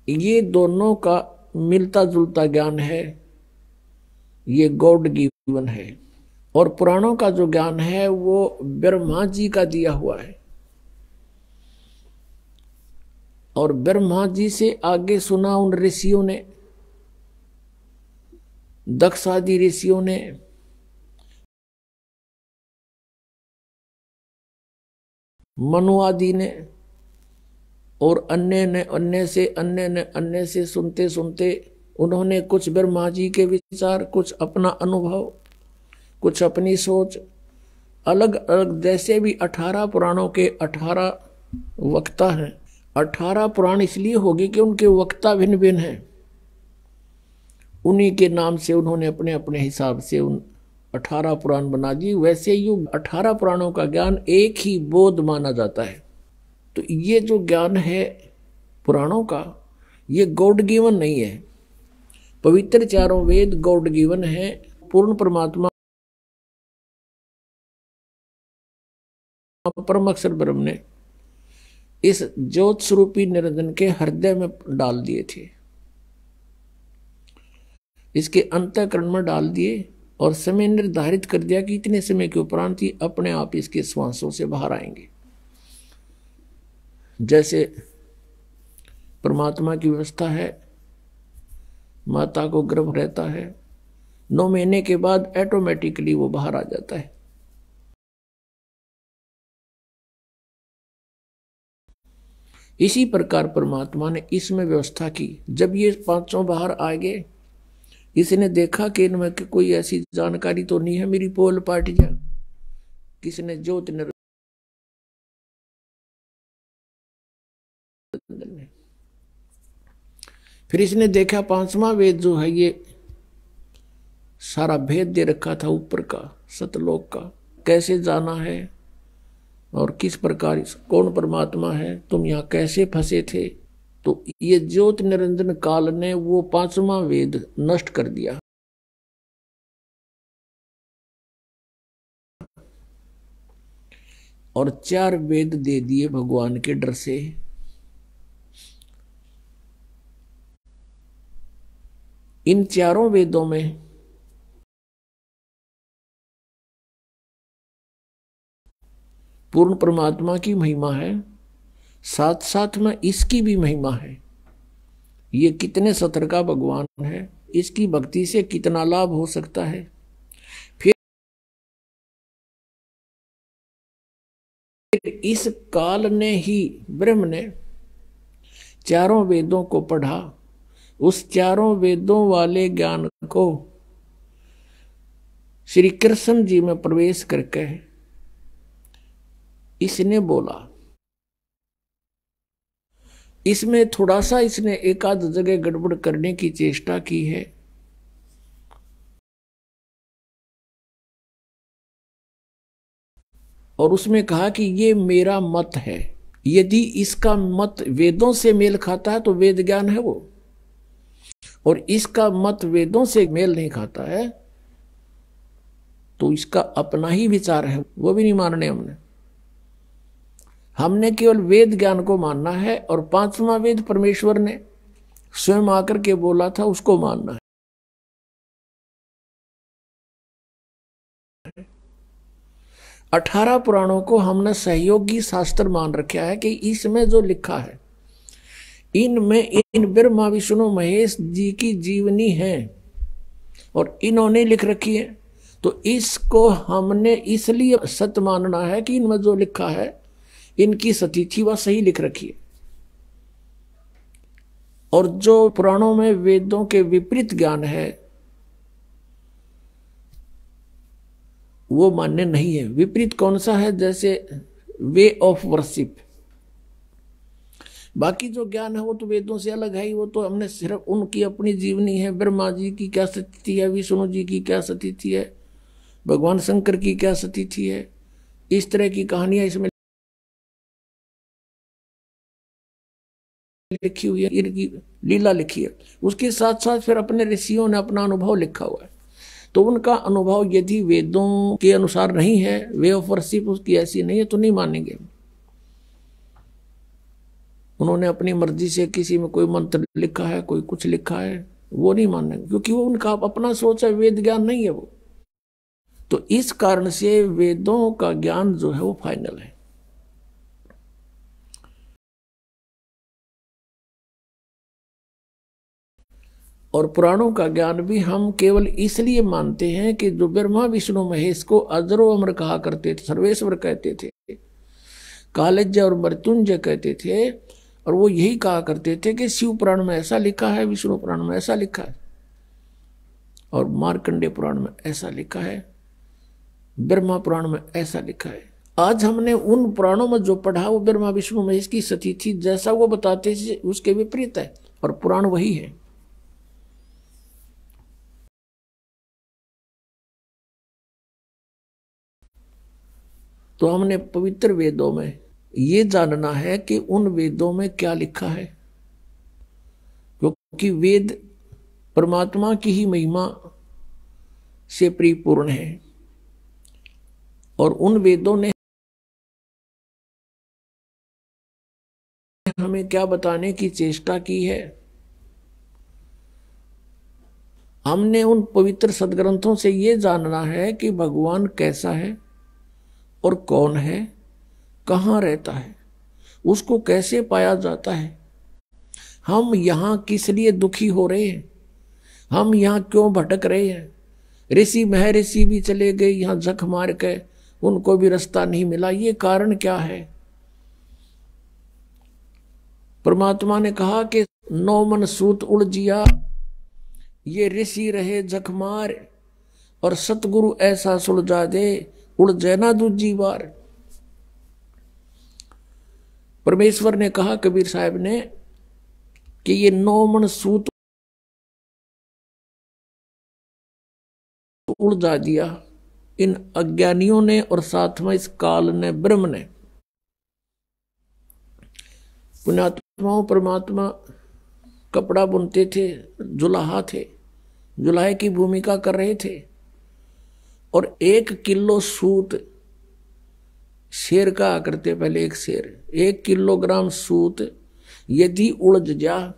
ये दोनों का मिलता जुलता ज्ञान है, ये गॉड गिवन है। और पुराणों का जो ज्ञान है वो ब्रह्मा जी का दिया हुआ है। और ब्रह्मा जी से आगे सुना उन ऋषियों ने, दक्ष आदि ऋषियों ने, मनु आदि ने, और अन्य से सुनते सुनते उन्होंने कुछ ब्रह्मा जी के विचार, कुछ अपना अनुभव, कुछ अपनी सोच, अलग अलग, जैसे भी 18 पुराणों के 18 वक्ता हैं। 18 पुराण इसलिए होगी कि उनके वक्ता भिन्न भिन्न हैं, उन्हीं के नाम से उन्होंने अपने अपने हिसाब से उन 18 पुराण बना दिए। वैसे ही 18 पुराणों का ज्ञान एक ही बोध माना जाता है। तो ये जो ज्ञान है पुराणों का, ये गॉड गिवन नहीं है। पवित्र चारों वेद गॉड गिवन है। पूर्ण परमात्मा परम अक्षर ब्रह्म ने इस ज्योत स्वरूपी निरंजन के हृदय में डाल दिए थे, इसके अंतःकरण में डाल दिए और समय निर्धारित कर दिया कि इतने समय के उपरांत ही अपने आप इसके श्वासों से बाहर आएंगे। जैसे परमात्मा की व्यवस्था है, माता को गर्भ रहता है, 9 महीने के बाद ऑटोमेटिकली वो बाहर आ जाता है। इसी प्रकार परमात्मा ने इसमें व्यवस्था की। जब ये पांचों बाहर आ गए, इसने देखा कि इनमें कोई ऐसी जानकारी तो नहीं है मेरी पोल पार्टी जा, किसने ज्योत ने, फिर इसने देखा पांचवा वेद जो है ये सारा भेद दे रखा था ऊपर का, सतलोक का, कैसे जाना है और किस प्रकार कौन परमात्मा है, तुम यहाँ कैसे फंसे थे। तो ये ज्योत निरंजन काल ने वो पांचवा वेद नष्ट कर दिया और 4 वेद दे दिए भगवान के डर से। इन 4 वेदों में पूर्ण परमात्मा की महिमा है, साथ साथ में इसकी भी महिमा है। ये कितने सतर का भगवान है, इसकी भक्ति से कितना लाभ हो सकता है। फिर इस काल ने ही ब्रह्म ने 4 वेदों को पढ़ा, उस 4 वेदों वाले ज्ञान को श्री कृष्ण जी में प्रवेश करके इसने बोला। इसमें थोड़ा सा इसने एक आध जगह गड़बड़ करने की चेष्टा की है। और उसमें कहा कि ये मेरा मत है, यदि इसका मत वेदों से मेल खाता है तो वेद ज्ञान है वो, और इसका मत वेदों से मेल नहीं खाता है तो इसका अपना ही विचार है, वो भी नहीं मानने हमने केवल वेद ज्ञान को मानना है। और 5वां वेद परमेश्वर ने स्वयं आकर के बोला था, उसको मानना है। 18 पुराणों को हमने सहयोगी शास्त्र मान रखा है कि इसमें जो लिखा है, इनमें इन ब्रह्मा विष्णु महेश जी की जीवनी है और इन्होंने लिख रखी है। तो इसको हमने इसलिए सत्य मानना है कि इनमें जो लिखा है, इनकी सतीथि वह सही लिख रखी है। और जो पुराणों में वेदों के विपरीत ज्ञान है वो मान्य नहीं है। विपरीत कौन सा है? जैसे वे ऑफ वर्शिप। बाकी जो ज्ञान है वो तो वेदों से अलग है ही, वो तो हमने सिर्फ उनकी अपनी जीवनी है। ब्रह्मा जी की क्या स्थिति है, विष्णु जी की क्या स्थिति है, भगवान शंकर की क्या स्थिति है, इस तरह की कहानियां इसमें लिखी हुई है, इनकी लीला लिखी है। उसके साथ साथ फिर अपने ऋषियों ने अपना अनुभव लिखा हुआ है। तो उनका अनुभव यदि वेदों के अनुसार नहीं है, वे ऑफ वर्शिप उसकी ऐसी नहीं है, तो नहीं मानेंगे। उन्होंने अपनी मर्जी से किसी में कोई मंत्र लिखा है, कोई कुछ लिखा है, वो नहीं मानेंगे, क्योंकि वो उनका अपना सोच है, वेद ज्ञान नहीं है वो। तो इस कारण से वेदों का ज्ञान जो है वो फाइनल है। और पुराणों का ज्ञान भी हम केवल इसलिए मानते हैं कि जो ब्रह्मा विष्णु महेश को अजरो अमर कहा करते थे, सर्वेश्वर कहते थे, कालज्य और मृत्युंजय कहते थे, और वो यही कहा करते थे कि शिव पुराण में ऐसा लिखा है, विष्णु पुराण में ऐसा लिखा है, और मार्कंडेय पुराण में ऐसा लिखा है, ब्रह्मा पुराण में ऐसा लिखा है। आज हमने उन पुराणों में जो पढ़ा वो ब्रह्मा विष्णु महेश की सती थी, जैसा वो बताते थे उसके विपरीत है, और पुराण वही है। तो हमने पवित्र वेदों में ये जानना है कि उन वेदों में क्या लिखा है, क्योंकि वेद परमात्मा की ही महिमा से परिपूर्ण है, और उन वेदों ने हमें क्या बताने की चेष्टा की है। हमने उन पवित्र सदग्रंथों से ये जानना है कि भगवान कैसा है और कौन है, कहाँ रहता है, उसको कैसे पाया जाता है, हम यहाँ किस लिए दुखी हो रहे हैं, हम यहाँ क्यों भटक रहे हैं। ऋषि महर्षि भी चले गए यहाँ जख मार के, उनको भी रास्ता नहीं मिला, ये कारण क्या है। परमात्मा ने कहा कि 9 मन सूत उलझिया, ये ऋषि रहे जखमार, और सतगुरु ऐसा सुलझा दे, उलझे ना दूजी बार। परमेश्वर ने कहा कबीर साहब ने कि ये 9 मन सूत उलझा दिया इन अज्ञानियों ने, और साथ में इस काल ने, ब्रह्म ने। पुण्यात्माओं, परमात्मा कपड़ा बुनते थे, जुलाहा थे, जुलाहे की भूमिका कर रहे थे, और 1 किलो सूत शेर का करते, पहले एक शेर 1 किलोग्राम सूत यदि उलझ जा,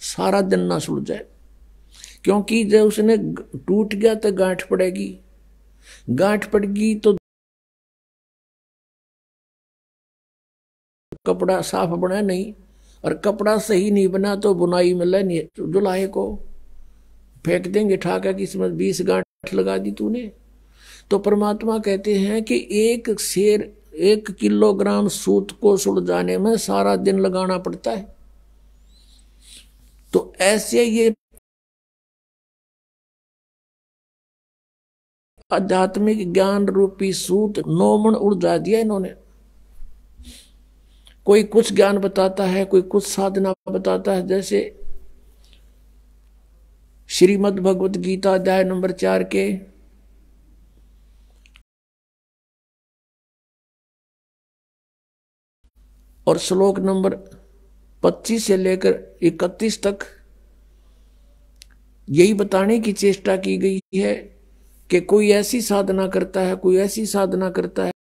सारा दिन ना सुलझे, क्योंकि जब उसने टूट गया तो गांठ पड़ेगी, गांठ पड़ेगी तो कपड़ा साफ बना नहीं, और कपड़ा सही नहीं बना तो बुनाई मिले नहीं, जुलाहे को फेंक देंगे ठाका कि इसमें 20 गांठ लगा दी तूने। तो परमात्मा कहते हैं कि एक शेर 1 किलोग्राम सूत को सुलझाने में सारा दिन लगाना पड़ता है। तो ऐसे ये आध्यात्मिक ज्ञान रूपी सूत 9 मन उलझा दिया इन्होंने। कोई कुछ ज्ञान बताता है, कोई कुछ साधना बताता है, जैसे श्रीमद् भगवत गीता अध्याय नंबर 4 के और श्लोक नंबर 25 से लेकर 31 तक यही बताने की चेष्टा की गई है कि कोई ऐसी साधना करता है, कोई ऐसी साधना करता है,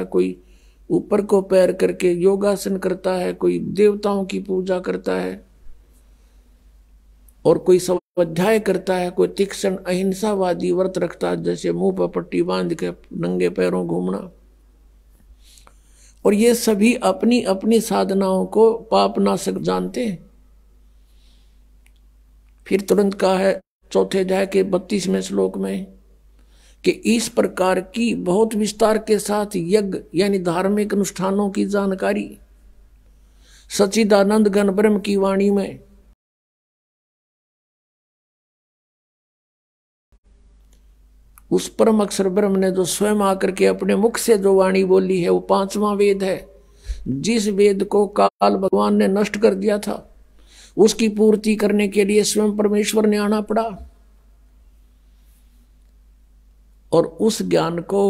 कोई ऊपर को पैर करके योगासन करता है, कोई देवताओं की पूजा करता है, और कोई स्वाध्याय करता है, कोई तीक्ष्ण अहिंसावादी व्रत रखता है, जैसे मुंह पर पट्टी बांध के नंगे पैरों घूमना। और ये सभी अपनी अपनी साधनाओं को पापनाशक जानते हैं। फिर तुरंत कहा है 4थे अध्याय के 32वें श्लोक में कि इस प्रकार की बहुत विस्तार के साथ यज्ञ यानी धार्मिक अनुष्ठानों की जानकारी सच्चिदानंद घन ब्रह्म की वाणी में उस परम अक्षर ब्रह्म ने जो स्वयं आकर के अपने मुख से जो वाणी बोली है, वो 5वां वेद है। जिस वेद को काल भगवान ने नष्ट कर दिया था, उसकी पूर्ति करने के लिए स्वयं परमेश्वर ने आना पड़ा, और उस ज्ञान को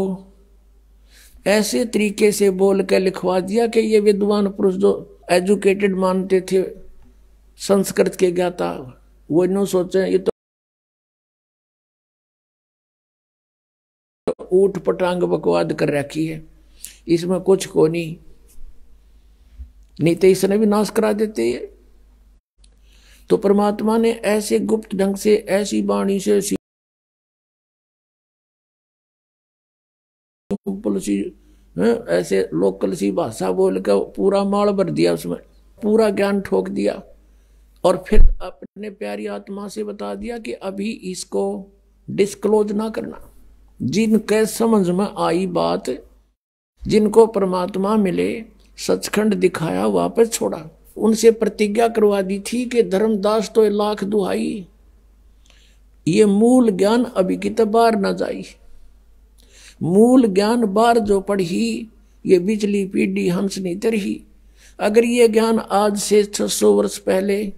ऐसे तरीके से बोल के लिखवा दिया कि ये विद्वान पुरुष जो एजुकेटेड मानते थे संस्कृत के ज्ञाता, वो इन सोचे ये तो ऊट पटांग बकवाद कर रखी है, इसमें कुछ को नहीं तो इसने भी नाश करा देते है। तो परमात्मा ने ऐसे गुप्त ढंग से, ऐसी वाणी से, ऐसे लोकल सी भाषा बोल के पूरा माल भर दिया उसमें। पूरा ज्ञान ठोक दिया और फिर अपने प्यारी आत्मा से बता दिया कि अभी इसको डिस्क्लोज ना करना। जिनके समझ में आई बात, जिनको परमात्मा मिले, सचखंड दिखाया, वापस छोड़ा, उनसे प्रतिज्ञा करवा दी थी कि धर्मदास तो लाख दुहाई, ये मूल ज्ञान अभी की तो बाहर न जाई। मूल ज्ञान बाहर जो पढ़ी, ये बिचली पीढ़ी हंस नहीं तरही। अगर ये ज्ञान आज से 600 वर्ष पहले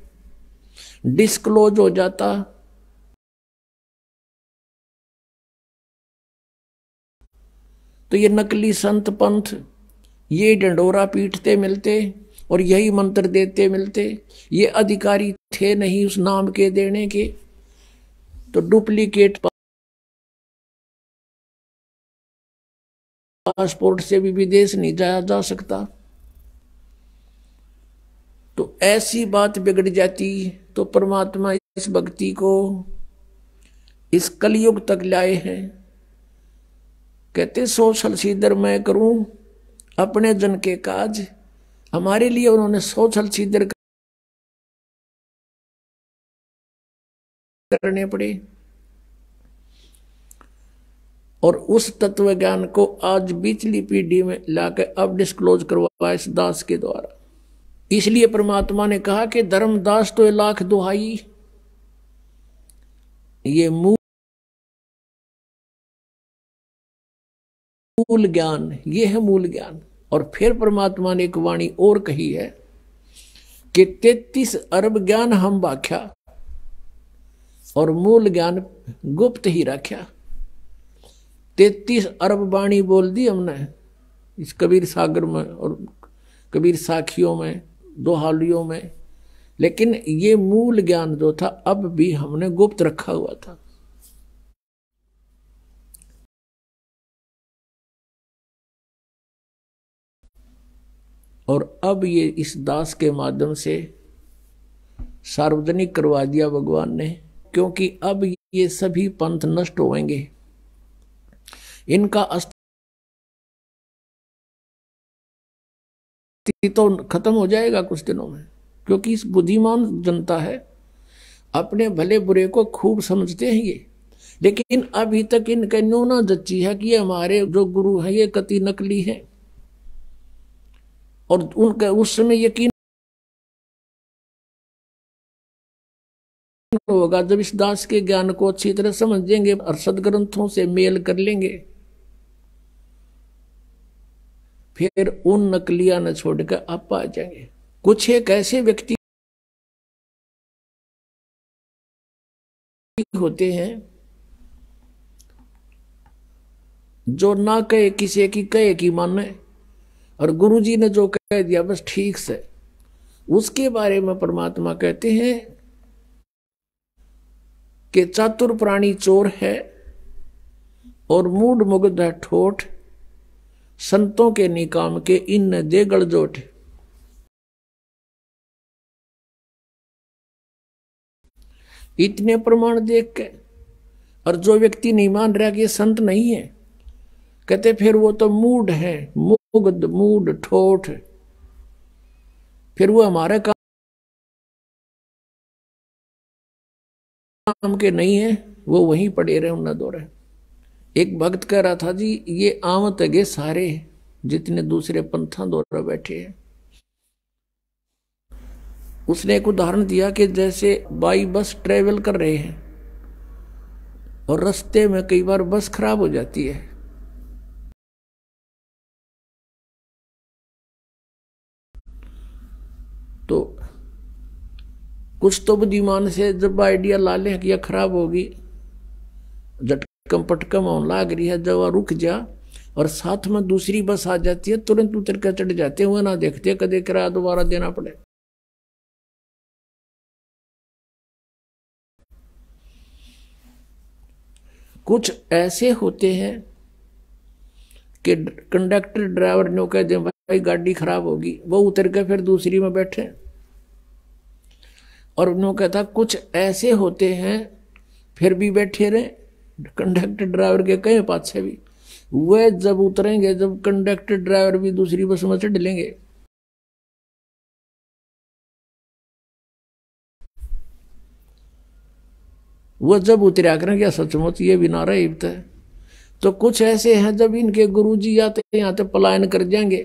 डिस्क्लोज हो जाता तो ये नकली संत पंथ ये डंडोरा पीटते मिलते और यही मंत्र देते मिलते। ये अधिकारी थे नहीं उस नाम के देने के, तो डुप्लीकेट पासपोर्ट से भी विदेश नहीं जाया जा सकता। तो ऐसी बात बिगड़ जाती तो परमात्मा इस भक्ति को इस कलयुग तक लाए हैं। कहते 100 छलछीदर मैं करूं अपने जन के काज। हमारे लिए उन्होंने 100 छलछीदर करने पड़े और उस तत्व ज्ञान को आज बीचली पीढ़ी में लाकर अब डिस्क्लोज करवाया इस दास के द्वारा। इसलिए परमात्मा ने कहा कि धर्मदास तो लाख दुहाई, ये मूल ज्ञान, ये है मूल ज्ञान। और फिर परमात्मा ने एक वाणी और कही है कि 33 अरब ज्ञान हम व्याख्या और मूल ज्ञान गुप्त ही रख्या। 33 अरब वाणी बोल दी हमने इस कबीर सागर में और कबीर साखियों में, दोहालियों में, लेकिन ये मूल ज्ञान जो था अब भी हमने गुप्त रखा हुआ था। और अब ये इस दास के माध्यम से सार्वजनिक करवा दिया भगवान ने, क्योंकि अब ये सभी पंथ नष्ट होंगे, इनका तो खत्म हो जाएगा कुछ दिनों में। क्योंकि इस बुद्धिमान जनता है, अपने भले बुरे को खूब समझते हैं ये, लेकिन अभी तक इनके न्यूना जच्ची है कि हमारे जो गुरु हैं ये कति नकली हैं। और उनका उस समय यकीन होगा जब इस दास के ज्ञान को अच्छी तरह समझेंगे और सदग्रंथों से मेल कर लेंगे, फिर उन नकलिया न छोड़कर आप आ जाएंगे। कुछ एक ऐसे व्यक्ति होते हैं जो ना कहे किसी की, कहे की माने, और गुरुजी ने जो कह दिया बस ठीक से। उसके बारे में परमात्मा कहते हैं कि चातुर प्राणी चोर है और मूड मुग्ध है ठोठ, संतों के निकाम के इन दे गड़जोट। इतने प्रमाण देख के और जो व्यक्ति नहीं मान रहा कि ये संत नहीं है, कहते फिर वो तो मूड है, मुग्ध मूड ठोठ, फिर वो हमारे काम के नहीं है, वो वहीं पड़े रहे उन्ना दो रहे। एक भक्त कह रहा था जी ये आवत है सारे जितने दूसरे पंथा द्वारा बैठे हैं। उसने एक उदाहरण दिया कि जैसे बाई बस ट्रेवल कर रहे हैं और रास्ते में कई बार बस खराब हो जाती है, तो कुछ तो बुद्धिमान से जब आइडिया ला ले कि यह खराब होगी, झटकम पटकम होने लाग रही है, जब रुक जा और साथ में दूसरी बस आ जाती है, तुरंत उतर कर चढ़ जाते हुए ना देखते कदे किराया दोबारा देना पड़े। कुछ ऐसे होते हैं कि कंडक्टर ड्राइवर ने कह दे भाई गाड़ी खराब होगी, वो उतर कर फिर दूसरी में बैठे। और उन्होंने कहता कुछ ऐसे होते हैं फिर भी बैठे रहे, कंडक्टर ड्राइवर के कहे पाछे भी, वह जब उतरेंगे, जब कंडक्टर ड्राइवर भी दूसरी बस में चढ़ लेंगे, वो जब उतरा करें क्या सचमुच ये भी ना रहे तो कुछ ऐसे हैं जब इनके गुरुजी आते यहाँ तो पलायन कर जाएंगे,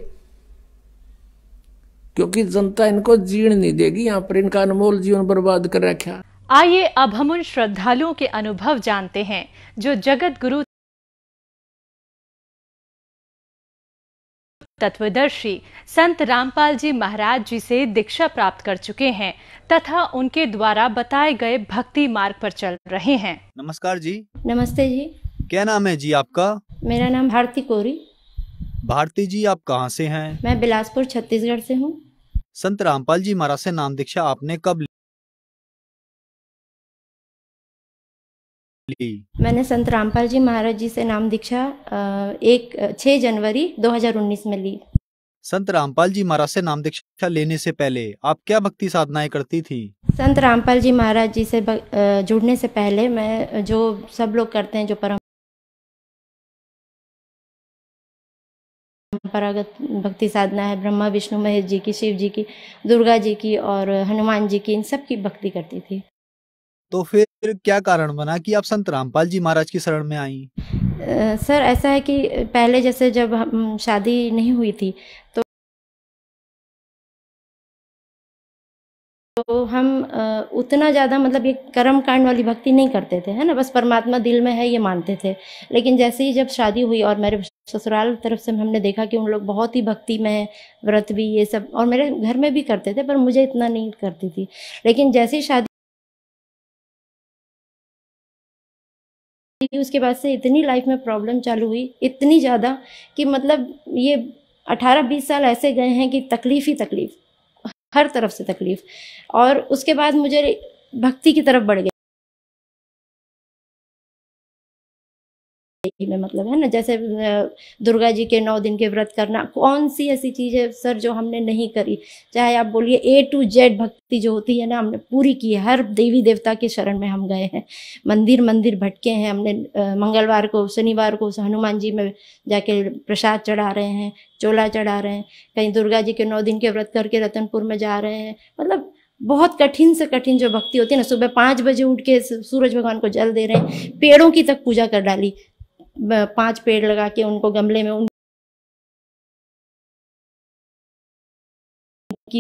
क्योंकि जनता इनको जीण नहीं देगी, यहाँ पर इनका अनमोल जीवन बर्बाद कर रखा। आइए अब हम उन श्रद्धालुओं के अनुभव जानते हैं जो जगत गुरु तत्वदर्शी संत रामपाल जी महाराज जी से दीक्षा प्राप्त कर चुके हैं तथा उनके द्वारा बताए गए भक्ति मार्ग पर चल रहे हैं। नमस्कार जी। नमस्ते जी। क्या नाम है जी आपका? मेरा नाम भारती कोरी। भारती जी, आप कहाँ से हैं? मैं बिलासपुर छत्तीसगढ़ से हूँ। संत रामपाल जी महाराज से नाम दीक्षा आपने कब ली? मैंने संत रामपाल जी महाराज जी से नाम दीक्षा 6 जनवरी 2019 में ली। संत रामपाल जी महाराज से नाम दीक्षा लेने से पहले आप क्या भक्ति साधनाएं करती थी? संत रामपाल जी महाराज जी से जुड़ने से पहले मैं जो सब लोग करते हैं, जो परंपरागत भक्ति साधना है, ब्रह्मा विष्णु महेश जी की, शिव जी की, दुर्गा जी की और हनुमान जी की, इन सब की भक्ति करती थी। तो फिर क्या कारण बना कि आप संत रामपाल जी महाराज की शरण में आई? सर ऐसा है कि पहले जैसे जब हम शादी नहीं हुई थी तो हम उतना ज़्यादा मतलब ये कर्म कांड वाली भक्ति नहीं करते थे, है ना, बस परमात्मा दिल में है ये मानते थे। लेकिन जैसे ही जब शादी हुई और मेरे ससुराल तरफ से हमने देखा कि उन लोग बहुत ही भक्ति में है, व्रत भी ये सब, और मेरे घर में भी करते थे पर मुझे इतना नहीं करती थी। लेकिन जैसे ही शादी उसके बाद से इतनी लाइफ में प्रॉब्लम चालू हुई, इतनी ज़्यादा कि मतलब ये 18-20 साल ऐसे गए हैं कि तकलीफ ही तकलीफ, हर तरफ से तकलीफ। और उसके बाद मुझे भक्ति की तरफ बढ़ गई में, मतलब है ना, जैसे दुर्गा जी के 9 दिन के व्रत करना, कौन सी ऐसी चीज़ है सर जो हमने नहीं करी। चाहे आप बोलिए A to Z भक्ति जो होती है ना, हमने पूरी की है। हर देवी देवता के शरण में हम गए हैं, मंदिर मंदिर भटके हैं हमने। मंगलवार को, शनिवार को हनुमान जी में जाके प्रसाद चढ़ा रहे हैं, चोला चढ़ा रहे हैं, कहीं दुर्गा जी के 9 दिन के व्रत करके रतनपुर में जा रहे हैं। मतलब बहुत कठिन से कठिन जो भक्ति होती है ना, सुबह 5 बजे उठ के सूरज भगवान को जल दे रहे हैं, पेड़ों की तक पूजा कर डाली, 5 पेड़ लगा के उनको गमले में उनकी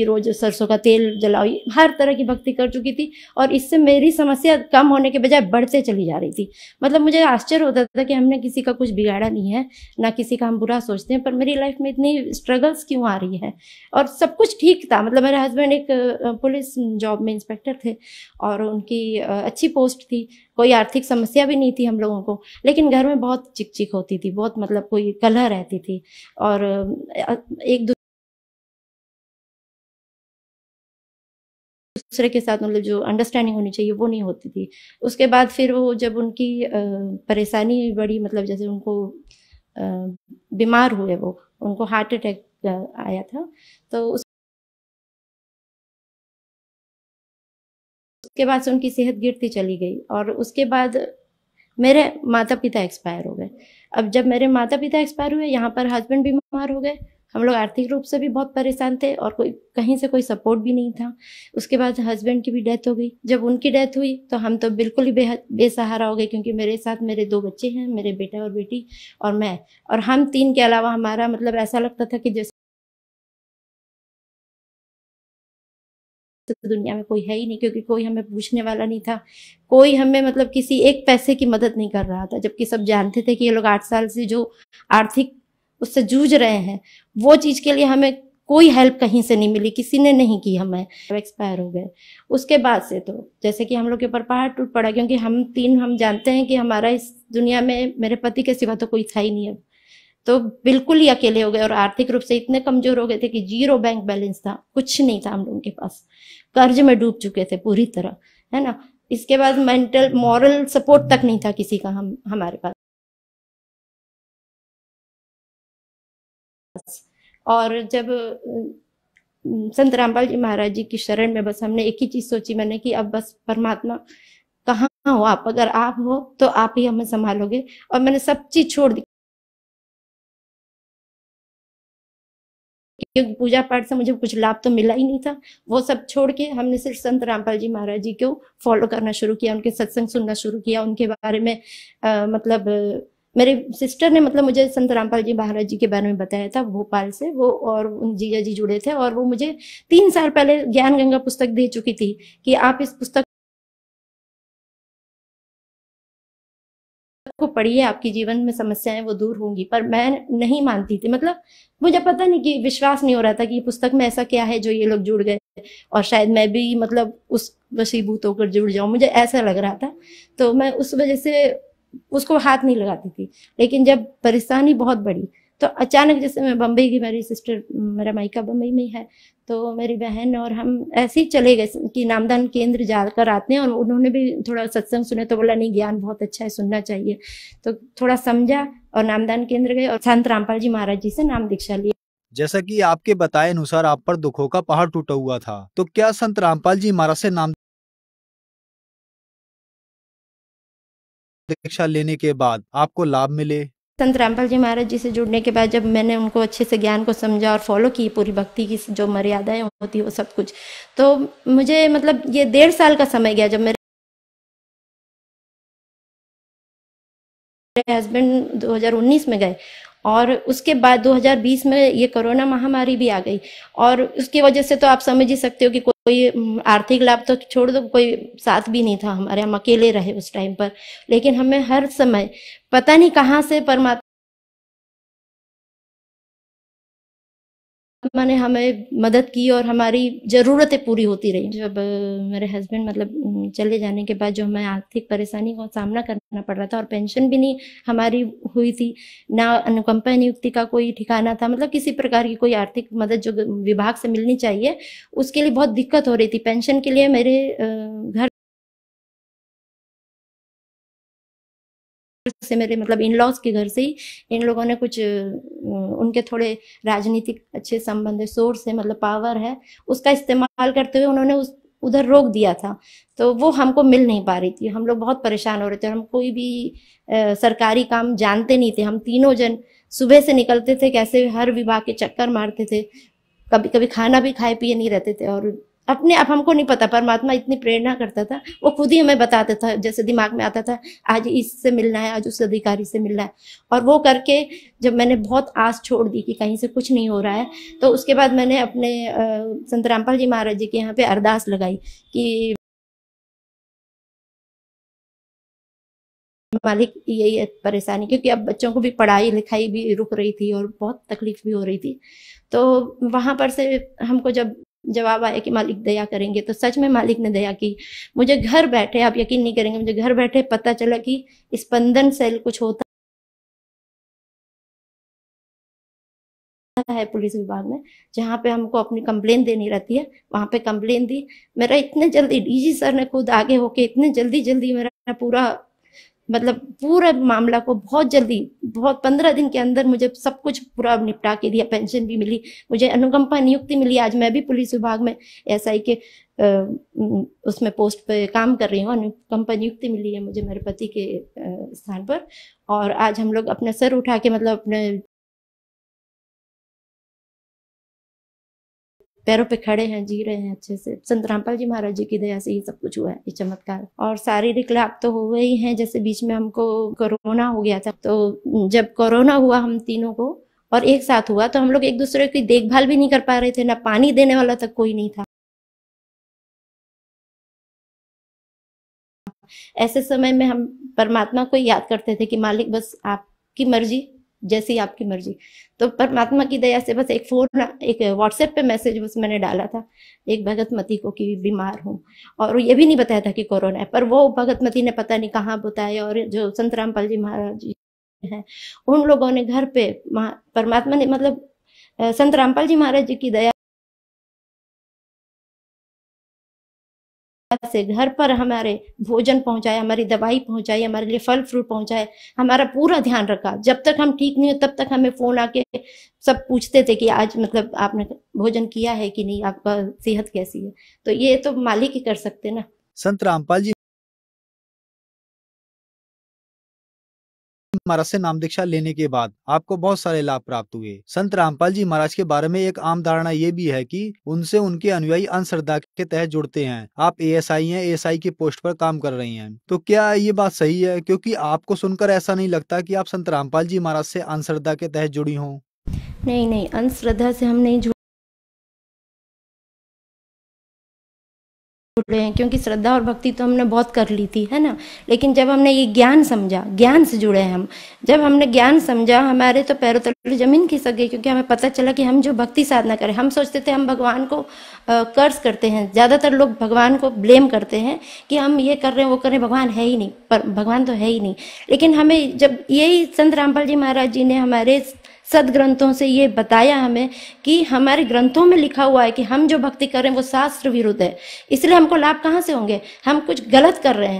रोज सरसों का तेल जलाओ, हर तरह की भक्ति कर चुकी थी। और इससे मेरी समस्या कम होने के बजाय बढ़ते चली जा रही थी। मतलब मुझे आश्चर्य होता था कि हमने किसी का कुछ बिगाड़ा नहीं है, ना किसी का हम बुरा सोचते हैं, पर मेरी लाइफ में इतनी स्ट्रगल्स क्यों आ रही है। और सब कुछ ठीक था, मतलब मेरे हस्बैंड एक पुलिस जॉब में इंस्पेक्टर थे और उनकी अच्छी पोस्ट थी, कोई आर्थिक समस्या भी नहीं थी हम लोगों को। लेकिन घर में बहुत चिक चिक होती थी, बहुत मतलब कोई कलह रहती थी, और एक दूसरे के साथ मतलब जो अंडरस्टैंडिंग होनी चाहिए वो नहीं होती थी। उसके बाद फिर वो जब उनकी परेशानी बड़ी, मतलब जैसे उनको बीमार हुए, वो उनको हार्ट अटैक आया था, तो उसके बाद से उनकी सेहत गिरती चली गई। और उसके बाद मेरे माता पिता एक्सपायर हो गए। अब जब मेरे माता पिता एक्सपायर हुए, यहाँ पर हस्बैंड बीमार हो गए, हम लोग आर्थिक रूप से भी बहुत परेशान थे और कोई कहीं से कोई सपोर्ट भी नहीं था। उसके बाद हस्बैंड की भी डेथ हो गई। जब उनकी डेथ हुई तो हम तो बिल्कुल ही बेसहारा हो गए, क्योंकि मेरे साथ मेरे 2 बच्चे हैं, मेरे बेटा और बेटी और मैं, और हम 3 के अलावा हमारा मतलब ऐसा लगता था कि जैसे दुनिया में कोई है ही नहीं, क्योंकि कोई हमें पूछने वाला नहीं था, कोई हमें मतलब किसी एक पैसे की मदद नहीं कर रहा था। जबकि सब जानते थे कि ये लोग 8 साल से जो आर्थिक उससे जूझ रहे हैं, वो चीज़ के लिए हमें कोई हेल्प कहीं से नहीं मिली, किसी ने नहीं की। हमें एक्सपायर हो गए। उसके बाद से तो जैसे कि हम लोग के ऊपर पहाड़ टूट पड़ा, क्योंकि हम जानते हैं कि हमारा इस दुनिया में मेरे पति के सिवा तो कोई था ही नहीं। अब तो बिल्कुल ही अकेले हो गए और आर्थिक रूप से इतने कमजोर हो गए थे कि 0 बैंक बैलेंस था, कुछ नहीं था हम लोगों के पास, कर्ज में डूब चुके थे पूरी तरह, है ना। इसके बाद मेंटल मॉरल सपोर्ट तक नहीं था किसी का हमारे पास। और जब संत रामपाल जी महाराज जी की शरण में बस हमने एक ही चीज सोची मैंने, कि अब बस परमात्मा कहाँ हो आप, अगर आप हो तो आप ही हमें संभालोगे। और मैंने सब चीज छोड़ दी, क्योंकि पूजा पाठ से मुझे कुछ लाभ तो मिला ही नहीं था। वो सब छोड़ के हमने सिर्फ संत रामपाल जी महाराज जी को फॉलो करना शुरू किया, उनके सत्संग सुनना शुरू किया, उनके बारे में मतलब मेरे सिस्टर ने मतलब मुझे संत रामपाल जी महाराज जी के बारे में बताया था भोपाल से, वो और उन जीजा जी जुड़े थे, और वो मुझे 3 साल पहले ज्ञान गंगा पुस्तक दे चुकी थी कि आप इस पुस्तक को पढ़िए, आपकी जीवन में समस्याएं वो दूर होंगी। पर मैं नहीं मानती थी, मतलब मुझे पता नहीं कि विश्वास नहीं हो रहा था कि पुस्तक में ऐसा क्या है जो ये लोग जुड़ गए और शायद मैं भी मतलब उस वशीभूत होकर जुड़ जाऊं, मुझे ऐसा लग रहा था। तो मैं उस वजह से उसको हाथ नहीं लगाती थी। लेकिन जब परेशानी बहुत बढ़ी तो अचानक, जैसे मैं बम्बई की, मेरी सिस्टर, मेरा मायका बम्बई में है, तो मेरी बहन और हम ऐसे ही चले गए कि नामदान केंद्र जाकर आते हैं, और उन्होंने भी थोड़ा सत्संग सुने तो बोला नहीं ज्ञान बहुत अच्छा है, सुनना चाहिए। तो थोड़ा समझा और नामदान केंद्र गए और संत रामपाल जी महाराज जी से नाम दीक्षा ली। जैसा कि आपके बताए अनुसार आप पर दुखों का पहाड़ टूटा हुआ था, तो क्या संत रामपाल जी महाराज से नाम दीक्षा लेने के बाद आपको लाभ मिले? संत रामपाल जी महाराज जी से जुड़ने के बाद जब मैंने उनको अच्छे से ज्ञान को समझा और फॉलो की, पूरी भक्ति की जो मर्यादाएं होती है वो सब कुछ, तो मुझे मतलब ये 1.5 साल का समय गया। जब मेरे हस्बैंड 2019 में गए और उसके बाद 2020 में ये कोरोना महामारी भी आ गई, और उसकी वजह से तो आप समझ ही सकते हो कि कोई आर्थिक लाभ तो छोड़ दो, कोई साथ भी नहीं था हमारे, हम अकेले रहे उस टाइम पर। लेकिन हमें हर समय पता नहीं कहाँ से परमात्मा ने हमें मदद की और हमारी जरूरतें पूरी होती रही। जब मेरे हस्बैंड मतलब चले जाने के बाद जो हमें आर्थिक परेशानी का सामना करना पड़ रहा था, और पेंशन भी नहीं हमारी हुई थी, ना अनुकंपा नियुक्ति का कोई ठिकाना था, मतलब किसी प्रकार की कोई आर्थिक मदद जो विभाग से मिलनी चाहिए उसके लिए बहुत दिक्कत हो रही थी। पेंशन के लिए मेरे घर से, मेरे मतलब इन लॉज के घर से ही इन लोगों ने कुछ उनके थोड़े राजनीतिक अच्छे संबंध है, सोर्स है, मतलब पावर है, उसका इस्तेमाल करते हुए उन्होंने उधर रोक दिया था। तो वो हमको मिल नहीं पा रही थी, हम लोग बहुत परेशान हो रहे थे। हम कोई भी सरकारी काम जानते नहीं थे। हम तीनों जन सुबह से निकलते थे, कैसे हर विभाग के चक्कर मारते थे, कभी कभी खाना भी खाए पिए नहीं रहते थे। और अपने आप हमको नहीं पता, परमात्मा इतनी प्रेरणा करता था, वो खुद ही हमें बताता था, जैसे दिमाग में आता था आज इससे मिलना है, आज उस अधिकारी से मिलना है। और वो करके जब मैंने बहुत आस छोड़ दी कि कहीं से कुछ नहीं हो रहा है, तो उसके बाद मैंने अपने संत रामपाल जी महाराज जी के यहाँ पे अरदास लगाई कि मालिक यही है परेशानी, क्योंकि अब बच्चों को भी पढ़ाई लिखाई भी रुक रही थी और बहुत तकलीफ भी हो रही थी। तो वहां पर से हमको जब जवाब आया कि मालिक दया करेंगे, तो सच में मालिक ने दया की। मुझे घर बैठे, आप यकीन नहीं करेंगे, मुझे घर बैठे पता चला कि स्पंदन सेल कुछ होता है पुलिस विभाग में, जहाँ पे हमको अपनी कंप्लेन देनी रहती है। वहां पे कंप्लेन दी, मेरा इतने जल्दी डीजी सर ने खुद आगे होके इतने जल्दी जल्दी मेरा पूरा मतलब पूरा मामला को बहुत जल्दी, बहुत 15 दिन के अंदर मुझे सब कुछ पूरा निपटा के दिया। पेंशन भी मिली, मुझे अनुकंपा नियुक्ति मिली। आज मैं भी पुलिस विभाग में एसआई के उसमें पोस्ट पे काम कर रही हूँ। अनुकंपा नियुक्ति मिली है मुझे मेरे पति के स्थान पर। और आज हम लोग अपने सर उठा के मतलब अपने पैरों पे खड़े हैं, जी रहे हैं अच्छे से। संत रामपाल जी महाराज जी की दया से ये सब कुछ हुआ है, ये चमत्कार। और शारीरिक लाभ तो हुए ही हैं, जैसे बीच में हमको कोरोना हो गया था, तो जब कोरोना हुआ हम तीनों को और एक साथ हुआ, तो हम लोग एक दूसरे की देखभाल भी नहीं कर पा रहे थे, ना पानी देने वाला तक कोई नहीं था। ऐसे समय में हम परमात्मा को याद करते थे कि मालिक बस आपकी मर्जी, जैसी आपकी मर्जी। तो परमात्मा की दया से बस एक फोन, एक व्हाट्सएप पे मैसेज बस मैंने डाला था एक भगतमती को कि बीमार हूँ, और ये भी नहीं बताया था कि कोरोना है। पर वो भगतमती ने पता नहीं कहाँ बताया, और जो संत रामपाल जी महाराज जी हैं उन लोगों ने घर पे, परमात्मा ने मतलब संत रामपाल जी महाराज जी की दया से घर पर हमारे भोजन पहुंचाए, हमारी दवाई पहुंचाई, हमारे लिए फल फ्रूट पहुंचाए, हमारा पूरा ध्यान रखा। जब तक हम ठीक नहीं हो तब तक हमें फोन आके सब पूछते थे कि आज मतलब आपने भोजन किया है कि नहीं, आपका सेहत कैसी है। तो ये तो मालिक ही कर सकते ना। संत रामपाल जी महाराज से नाम दीक्षा लेने के बाद आपको बहुत सारे लाभ प्राप्त हुए। संत रामपाल जी महाराज के बारे में एक आम धारणा ये भी है कि उनसे उनके अनुयायी अंधश्रद्धा के तहत जुड़ते हैं। आप ASI हैं, ASI की पोस्ट पर काम कर रही हैं, तो क्या ये बात सही है? क्योंकि आपको सुनकर ऐसा नहीं लगता कि आप संत रामपाल जी महाराज से अंधश्रद्धा के तहत जुड़ी हों। नहीं, अंधश्रद्धा से हम नहीं जुड़े हैं, क्योंकि श्रद्धा और भक्ति तो हमने बहुत कर ली थी, है ना। लेकिन जब हमने ये ज्ञान समझा, ज्ञान से जुड़े हैं हम। जब हमने ज्ञान समझा, हमारे तो पैरों तले जमीन खिसक गई, क्योंकि हमें पता चला कि हम जो भक्ति साधना करें, हम सोचते थे हम भगवान को कर्ज करते हैं। ज्यादातर लोग भगवान को ब्लेम करते हैं कि हम ये कर रहे हैं, वो कर रहे हैं, भगवान है ही नहीं। पर भगवान तो है ही नहीं। लेकिन हमें जब यही संत रामपाल जी महाराज जी ने हमारे सदग्रंथों से ये बताया हमें कि हमारे ग्रंथों में लिखा हुआ है कि हम जो भक्ति कर रहे हैं वो शास्त्र विरुद्ध है, इसलिए हमको लाभ कहाँ से होंगे? हम कुछ गलत कर रहे हैं,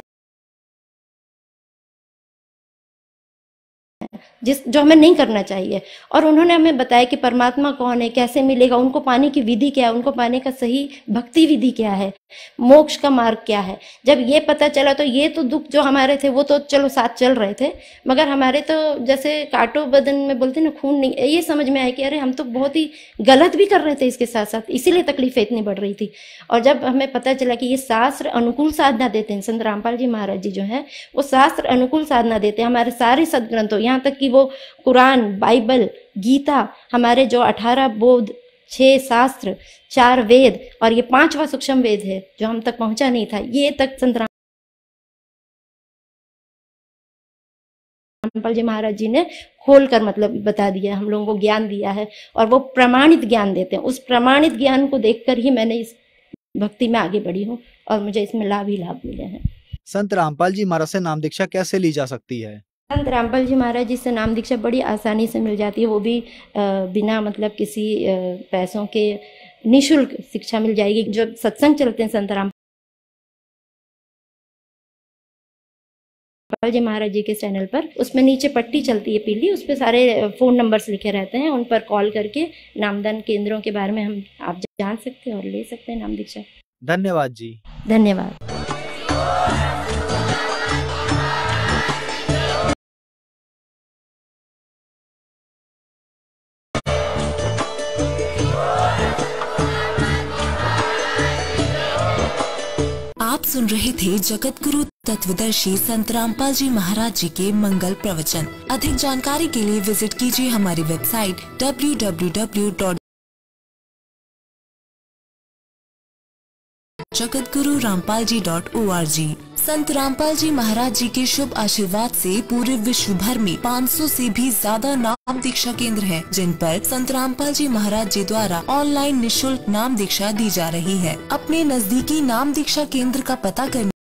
जो हमें नहीं करना चाहिए। और उन्होंने हमें बताया कि परमात्मा कौन है, कैसे मिलेगा, उनको पाने की विधि क्या है, उनको पाने का सही भक्ति विधि क्या है, मोक्ष का मार्ग क्या है। जब ये पता चला तो ये तो दुख जो हमारे थे वो तो चलो साथ चल रहे थे, मगर हमारे तो जैसे कांटो बदन में बोलते ना, खून नहीं, ये समझ में आया कि अरे हम तो बहुत ही गलत भी कर रहे थे इसके साथ साथ, इसीलिए तकलीफें इतनी बढ़ रही थी। और जब हमें पता चला कि ये शास्त्र अनुकूल साधना देते हैं, संत रामपाल जी महाराज जी जो है वो शास्त्र अनुकूल साधना देते हैं। हमारे सारे सदग्रंथों, यहाँ तक कि वो कुरान, बाइबल, गीता, हमारे जो 18 बोध, 6 शास्त्र, 4 वेद और ये 5वां सूक्ष्म वेद है जो हम तक पहुंचा नहीं था, ये तक संत रामपाल जी महाराज जी ने खोल कर मतलब बता दिया, हम लोगों को ज्ञान दिया है। और वो प्रमाणित ज्ञान देते हैं। उस प्रमाणित ज्ञान को देखकर ही मैंने इस भक्ति में आगे बढ़ी हूँ और मुझे इसमें लाभ ही लाभ मिले हैं। संत रामपाल जी महाराज से नाम दीक्षा कैसे ली जा सकती है? संत रामपाल जी महाराज जी से नाम दीक्षा बड़ी आसानी से मिल जाती है, वो भी बिना मतलब किसी पैसों के निःशुल्क शिक्षा मिल जाएगी। जो सत्संग चलते हैं संत रामपाल जी महाराज जी के चैनल पर, उसमें नीचे पट्टी चलती है पीली, उस पर सारे फोन नंबर्स लिखे रहते हैं, उन पर कॉल करके नामदान केंद्रों के बारे में आप जान सकते हैं और ले सकते हैं नाम दीक्षा। धन्यवाद जी। धन्यवाद। आप सुन रहे थे जगत गुरु तत्वदर्शी संत रामपाल जी महाराज जी के मंगल प्रवचन। अधिक जानकारी के लिए विजिट कीजिए हमारी वेबसाइट www.jagatgururampalji.org। संत रामपाल जी महाराज जी के शुभ आशीर्वाद से पूरे विश्व भर में 500 से भी ज्यादा नाम दीक्षा केंद्र हैं, जिन पर संत रामपाल जी महाराज जी द्वारा ऑनलाइन निःशुल्क नाम दीक्षा दी जा रही है। अपने नजदीकी नाम दीक्षा केंद्र का पता करने